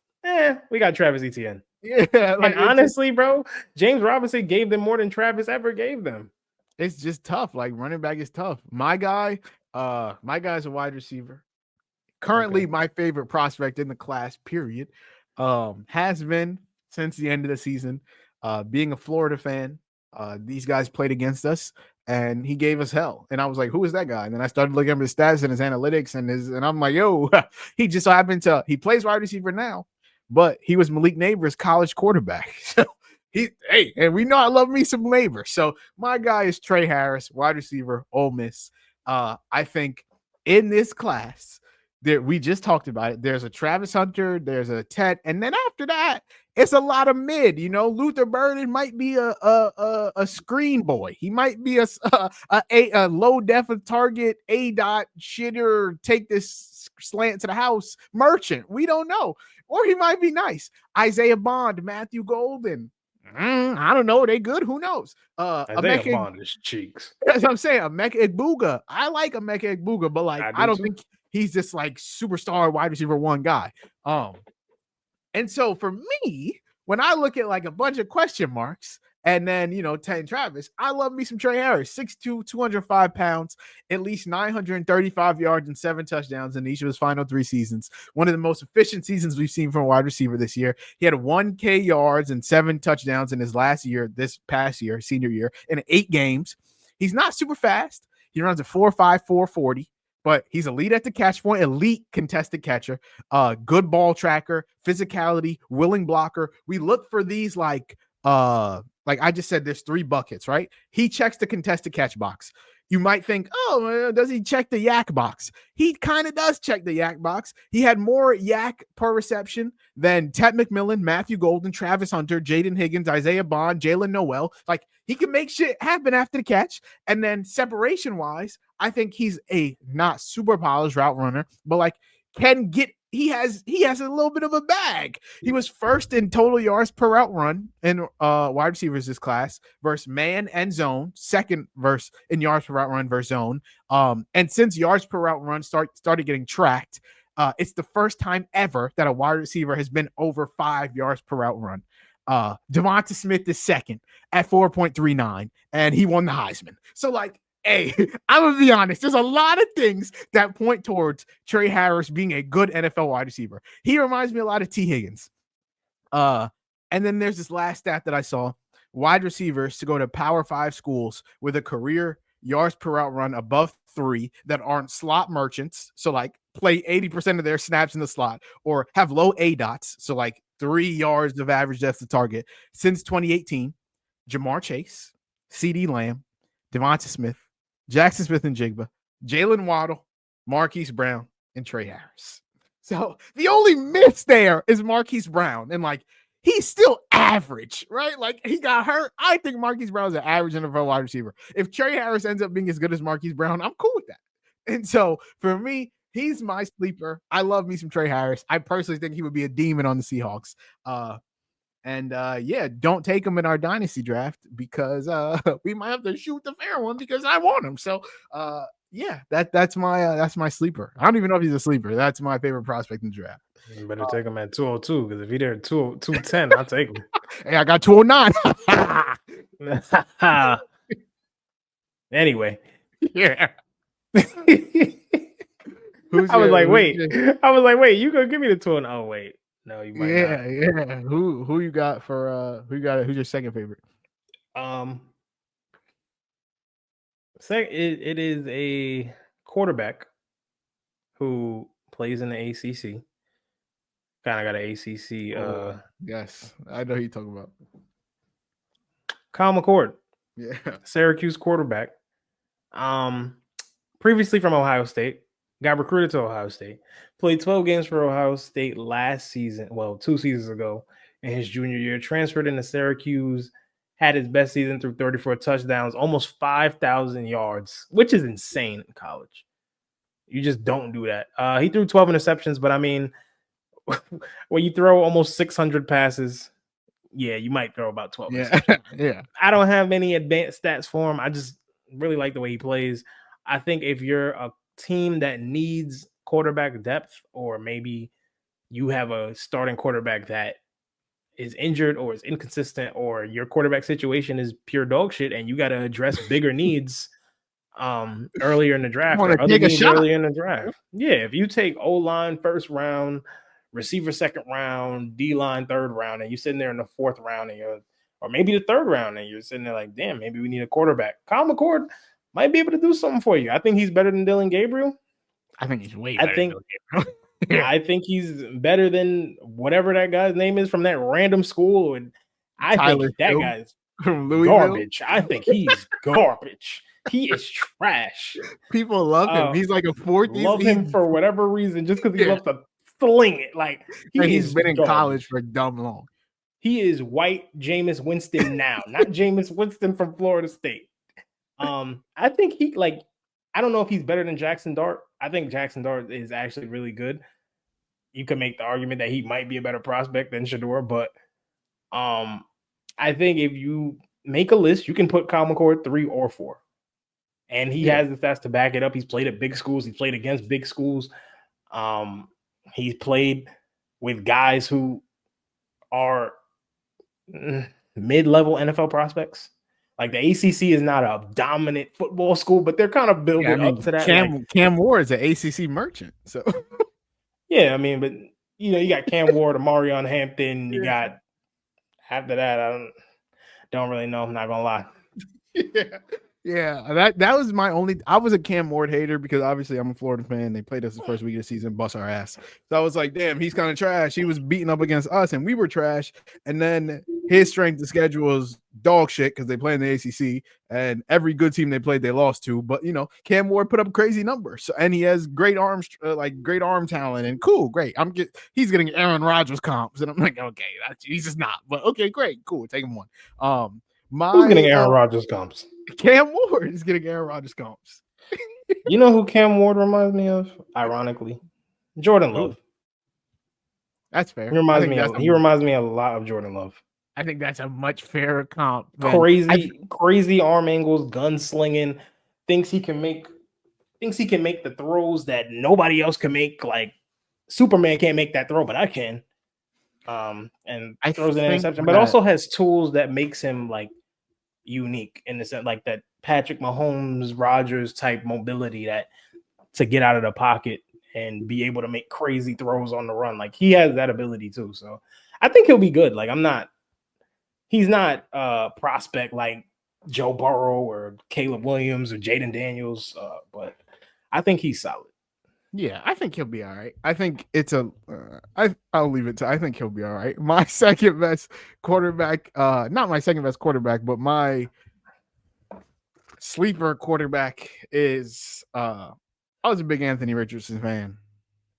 we got Travis Etienne. Like, and honestly, bro, James Robinson gave them more than Travis ever gave them. It's just tough. Like running back is tough. My guy's a wide receiver. Currently, my favorite prospect in the class, period. Has been since the end of the season. Being a Florida fan, these guys played against us, and he gave us hell. And I was like, "Who is that guy?" And then I started looking at his stats and his analytics, and I'm like, "Yo, he just so happened to he plays wide receiver now, but he was Malik Neighbor's college quarterback." So and we know I love me some Neighbor. So my guy is Tre Harris, wide receiver, Ole Miss. I think in this class, we just talked about it. There's a Travis Hunter, there's a Ted, and then after that, it's a lot of mid. You know, Luther Burden might be a screen boy. He might be a low def target, A-dot shitter, take this slant to the house merchant. We don't know, or he might be nice. Isaiah Bond, Matthew Golden. I don't know. Are they good? Who knows? Isaiah Bond is cheeks. That's what I'm saying. Emeka Egbuka. I like Emeka Egbuka, but like I don't think he's this like superstar wide receiver 1 guy. And so for me, when I look at like a bunch of question marks, and then, Ted Travis, I love me some Tre Harris, 6'2", 205 pounds, at least 935 yards and 7 touchdowns in each of his final 3 seasons. One of the most efficient seasons we've seen from a wide receiver this year. He had 1K yards and 7 touchdowns in his this past year, senior year, in 8 games. He's not super fast. He runs a 4.5, 4.40. But he's elite at the catch point, elite contested catcher, good ball tracker, physicality, willing blocker. We look for these like Like I just said, there's 3 buckets, right? He checks the contested catch box. You might think, oh, does he check the yak box? He kind of does check the yak box. He had more yak per reception than Ted McMillan, Matthew Golden, Travis Hunter, Jaden Higgins, Isaiah Bond, Jalen Noel. Like he can make shit happen after the catch. And then separation wise, I think he's a not super polished route runner, but like can get he has a little bit of a bag. He was first in total yards per route run in wide receivers this class versus man and zone, second verse in yards per route run versus zone. And since yards per route run started getting tracked, it's the first time ever that a wide receiver has been over 5 yards per route run. Devonta Smith is second at 4.39, and he won the Heisman. So like, hey, I'm gonna be honest. There's a lot of things that point towards Tre Harris being a good NFL wide receiver. He reminds me a lot of Tee Higgins. And then there's this last stat that I saw: wide receivers to go to Power 5 schools with a career yards per route run above 3 that aren't slot merchants. So like play 80% of their snaps in the slot or have low A dots. So like 3 yards of average depth of target since 2018. Ja'Marr Chase, CeeDee Lamb, Devonta Smith, Jackson Smith and Jigba, Jalen Waddle, Marquise Brown, and Tre Harris. So the only miss there is Marquise Brown. And like, he's still average, right? Like he got hurt. I think Marquise Brown is an average NFL wide receiver. If Tre Harris ends up being as good as Marquise Brown, I'm cool with that. And so for me, he's my sleeper. I love me some Tre Harris. I personally think he would be a demon on the Seahawks. Yeah, don't take him in our dynasty draft because we might have to shoot the fair one because I want him. So yeah, that's my sleeper. I don't even know if he's a sleeper. That's my favorite prospect in the draft. You better take him at 202 because if he's there at 210, I'll take him. Hey, I got 209. Anyway. Yeah. I was like, wait, you gonna give me the 209? Oh, wait. No, you might not. Yeah. Who you got for who's your second favorite? It is a quarterback who plays in the ACC. Kind of got an ACC. Yes, I know who you're talking about. Kyle McCord. Yeah, Syracuse quarterback. Previously from Ohio State. Got recruited to Ohio State. Played 12 games for Ohio State last season. Well, 2 seasons ago in his junior year. Transferred into Syracuse. Had his best season through 34 touchdowns. Almost 5,000 yards, which is insane in college. You just don't do that. He threw 12 interceptions, but I mean, when you throw almost 600 passes, yeah, you might throw about 12 interceptions. Yeah. I don't have any advanced stats for him. I just really like the way he plays. I think if you're a team that needs quarterback depth, or maybe you have a starting quarterback that is injured or is inconsistent, or your quarterback situation is pure dog shit and you got to address bigger needs earlier in the draft, or other needs earlier in the draft. Yeah, if you take O-line first round, receiver second round, D-line third round, and you're sitting there in the 4th round, or maybe the 3rd round, and you're sitting there like, damn, maybe we need a quarterback. Kyle McCord might be able to do something for you. I think he's better than Dillon Gabriel. I think he's way better than Dillon Gabriel. Yeah. I think he's better than whatever that guy's name is from that random school. And I think that guy's garbage. I think he's garbage. He is trash. People love him. He's like a 4th. Love him for whatever reason, just because he loves to fling it. Like he's been in college for dumb long. He is white Jameis Winston now, not Jameis Winston from Florida State. I think I don't know if he's better than Jackson Dart. I think Jackson Dart is actually really good. You could make the argument that he might be a better prospect than Shedeur, but I think if you make a list, you can put Kyle McCord 3 or 4. And he has the stats to back it up. He's played at big schools. He's played against big schools. He's played with guys who are mid-level NFL prospects. Like the ACC is not a dominant football school, but they're kind of building up to that. Cam Ward is an ACC merchant, so yeah, I mean, but you got Cam Ward, Amarion Hampton. You got after that, I don't really know. I'm not gonna lie. Yeah. That was my only. I was a Cam Ward hater because obviously I'm a Florida fan. They played us the first week of the season, bust our ass. So I was like, damn, he's kind of trash. He was beating up against us, and we were trash. And then his strength of schedule is dog shit because they play in the ACC, and every good team they played they lost to. But Cam Ward put up crazy numbers, and he has great arms, great arm talent, and cool, great. He's getting Aaron Rodgers comps, and I'm like, okay, he's just not, but okay, great, cool, take him one. Who's getting Aaron Rodgers comps? Cam Ward is getting Aaron Rodgers comps. You know who Cam Ward reminds me of? Ironically, Jordan Love. That's fair. He reminds me a lot of Jordan Love. I think that's a much fairer comp. Crazy arm angles, gunslinging. Thinks he can make the throws that nobody else can make. Like Superman can't make that throw, but I can. And throws an interception, but also has tools that makes him like unique in the sense, like that Patrick Mahomes, Rodgers type mobility to get out of the pocket and be able to make crazy throws on the run. Like he has that ability too. So I think he'll be good. Like he's not a prospect like Joe Burrow or Caleb Williams or Jaden Daniels, but I think he's solid. Yeah, I think he'll be all right. I think I'll leave it to, I think he'll be all right. My second best quarterback, not my second best quarterback, but my sleeper quarterback is, I was a big Anthony Richardson fan,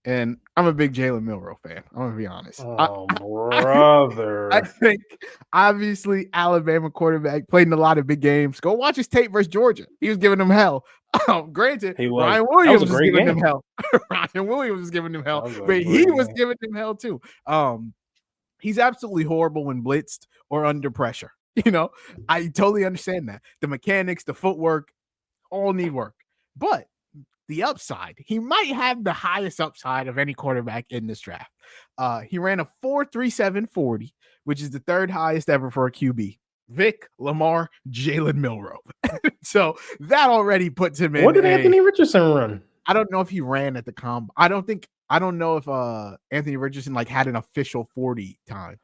and I'm a big Jalen Milroe fan. I'm going to be honest. Oh, brother. I think, obviously, Alabama quarterback, played in a lot of big games. Go watch his tape versus Georgia. He was giving them hell. Granted, Ryan Williams was giving them hell. Ryan Williams was giving them hell, but he was giving them hell too. He's absolutely horrible when blitzed or under pressure. I totally understand that. The mechanics, the footwork, all need work. But the upside, he might have the highest upside of any quarterback in this draft. He ran a 4.37 40, which is the third highest ever for a QB. Vic, Lamar, Jalen Milroe. So that already puts him in. What did Anthony Richardson run? I don't know if he ran at the comp. I don't know if Anthony Richardson had an official 40 time.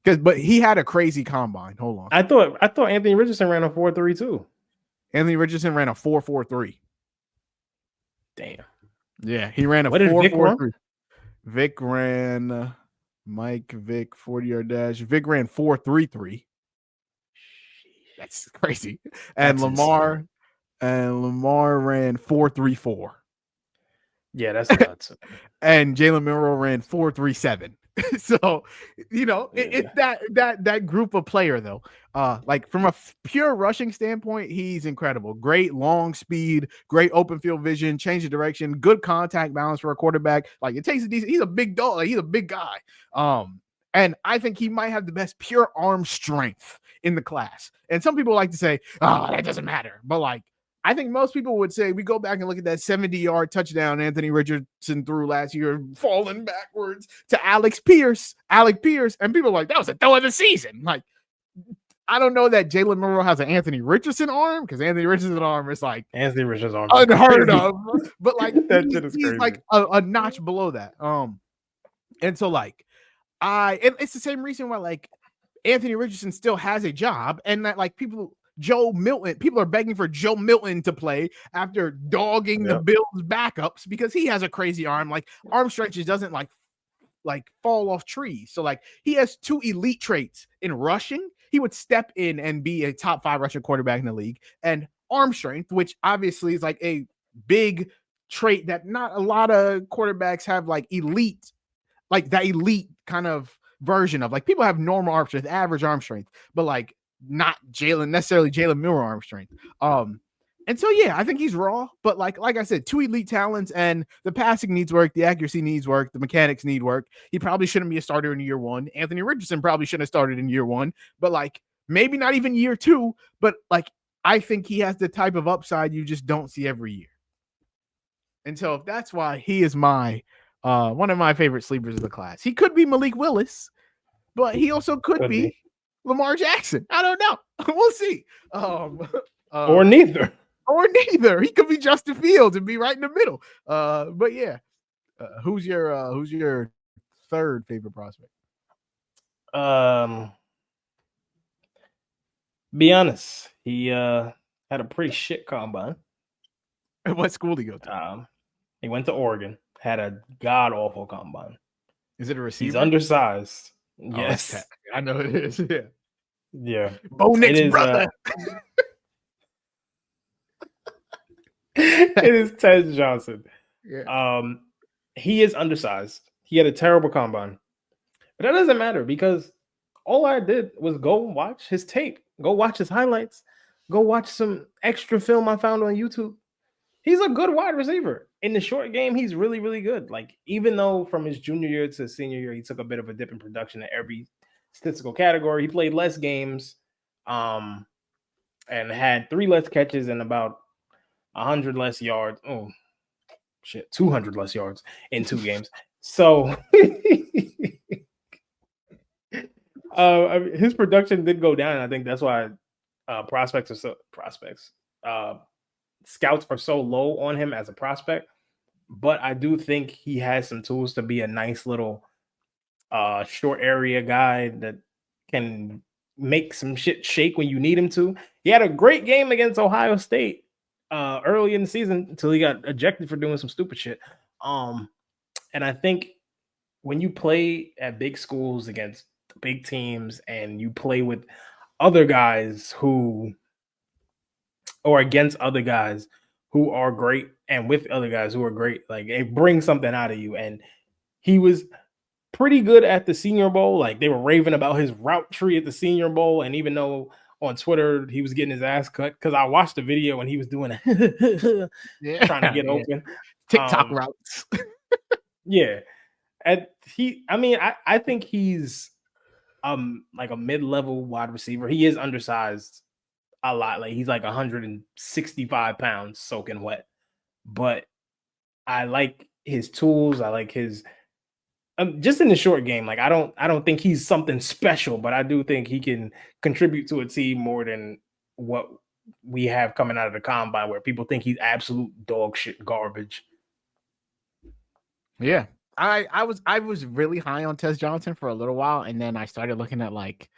But he had a crazy combine. Hold on. I thought Anthony Richardson ran a 4.32. Anthony Richardson ran a 4.43. Damn. Yeah, he ran a 4.43. Vic ran Mike Vic 40-yard dash. Vic ran 4.33. That's crazy. And Lamar ran 4.34. Yeah, that's nuts. And Jalen Milroe ran 4.37. So, it's that group of player though. From a pure rushing standpoint, he's incredible. Great long speed, great open field vision, change of direction, good contact balance for a quarterback. It takes a decent. He's a big dog. He's a big guy. And I think he might have the best pure arm strength in the class. And some people like to say, "Oh, that doesn't matter," but I think most people would say, we go back and look at that 70-yard touchdown Anthony Richardson threw last year, falling backwards to Alec Pierce, and people are like, that was a throw of the season. I don't know that Jalen Milroe has an Anthony Richardson arm, because Anthony Richardson's arm is Anthony Richardson's arm unheard of, but he's a notch below that. And so and it's the same reason why Anthony Richardson still has a job, and that Joe Milton, people are begging for Joe Milton to play after dogging the Bills backups because he has a crazy arm. Arm stretches doesn't fall off trees. So he has two elite traits in rushing. He would step in and be a top 5 rushing quarterback in the league, and arm strength, which obviously is a big trait that not a lot of quarterbacks have elite, that elite kind of version of. People have normal arm strength, average arm strength, but not necessarily Jalen Milroe arm strength. And so I think he's raw, but like I said, 2 elite talents, and the passing needs work, the accuracy needs work, the mechanics need work. He probably shouldn't be a starter in year 1. Anthony Richardson probably shouldn't have started in year 1, but maybe not even year 2. But I think he has the type of upside you just don't see every year. And so that's why he is my one of my favorite sleepers of the class. He could be Malik Willis, but he also could be Lamar Jackson. I don't know. We'll see. Or neither. He could be Justin Fields and be right in the middle. But yeah. Who's your third favorite prospect? Be honest. He had a pretty shit combine. What school did he go to? He went to Oregon. Had a god awful combine. Is it a receiver? He's undersized. Yes. I know it is. Yeah. Yeah. Bo Nick's brother. It is Tez Johnson. Yeah. He is undersized. He had a terrible combine. But that doesn't matter because all I did was go watch his tape, go watch his highlights, go watch some extra film I found on YouTube. He's a good wide receiver. In the short game, he's really, really good. Like, even though from his junior year to senior year, he took a bit of a dip in production at every statistical category. He played less games, and had 3 less catches and about 100 less yards. Oh, shit, 200 less yards in 2 games. So his production did go down. I think that's why scouts are so low on him as a prospect. But I do think he has some tools to be a nice little short area guy that can make some shit shake when you need him to. He had a great game against Ohio State early in the season until he got ejected for doing some stupid shit. And I think when you play at big schools against big teams and you play with other guys against other guys who are great and with other guys who are great, like, it brings something out of you. And he was pretty good at the Senior Bowl. Like, they were raving about his route tree at the Senior Bowl. And even though on Twitter he was getting his ass cut, because I watched the video and he was doing trying to get open. TikTok routes. Yeah. I think he's like a mid-level wide receiver. He is undersized a lot. Like, he's like 165 pounds soaking wet. But I like his tools. I like his just in the short game. Like, I don't think he's something special, but I do think he can contribute to a team more than what we have coming out of the combine, where people think he's absolute dog shit garbage. Yeah. I was really high on Tez Johnson for a little while, and then I started looking at, like,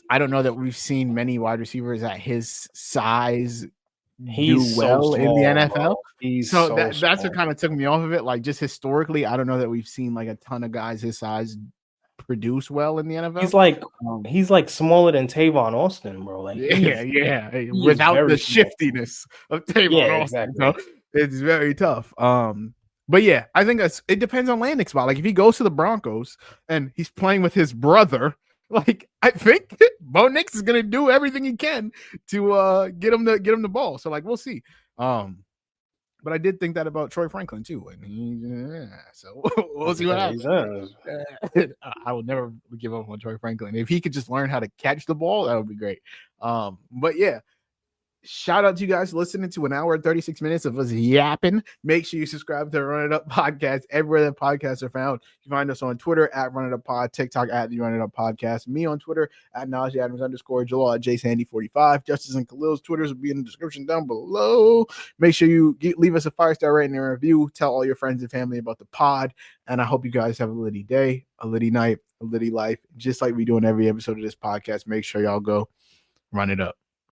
I don't know that we've seen many wide receivers at his size do well in the NFL. That's what kind of took me off of it. Like, just historically, I don't know that we've seen like a ton of guys his size produce well in the NFL. He's like smaller than Tavon Austin, bro. Like, without the shiftiness of Tavon Austin. Exactly. So it's very tough. But yeah, I think it depends on landing spot. Like, if he goes to the Broncos and he's playing with his brother, like, I think Bo Nix is gonna do everything he can to get him the ball. So, like, we'll see. But I did think that about Troy Franklin too, and so we'll see what happens. I would never give up on Troy Franklin. If he could just learn how to catch the ball, that would be great. But yeah. Shout out to you guys listening to an hour and 36 minutes of us yapping. Make sure you subscribe to the Run It Up Podcast everywhere that podcasts are found. You can find us on Twitter at Run It Up Pod, TikTok at the Run It Up Podcast, me on Twitter at Naj Adams _ Jalaal at JSandy45. Justice and Khalil's Twitters will be in the description down below. Make sure you leave us a 5-star rating and review. Tell all your friends and family about the pod. And I hope you guys have a litty day, a litty night, a litty life. Just like we do in every episode of this podcast. Make sure y'all go run it up.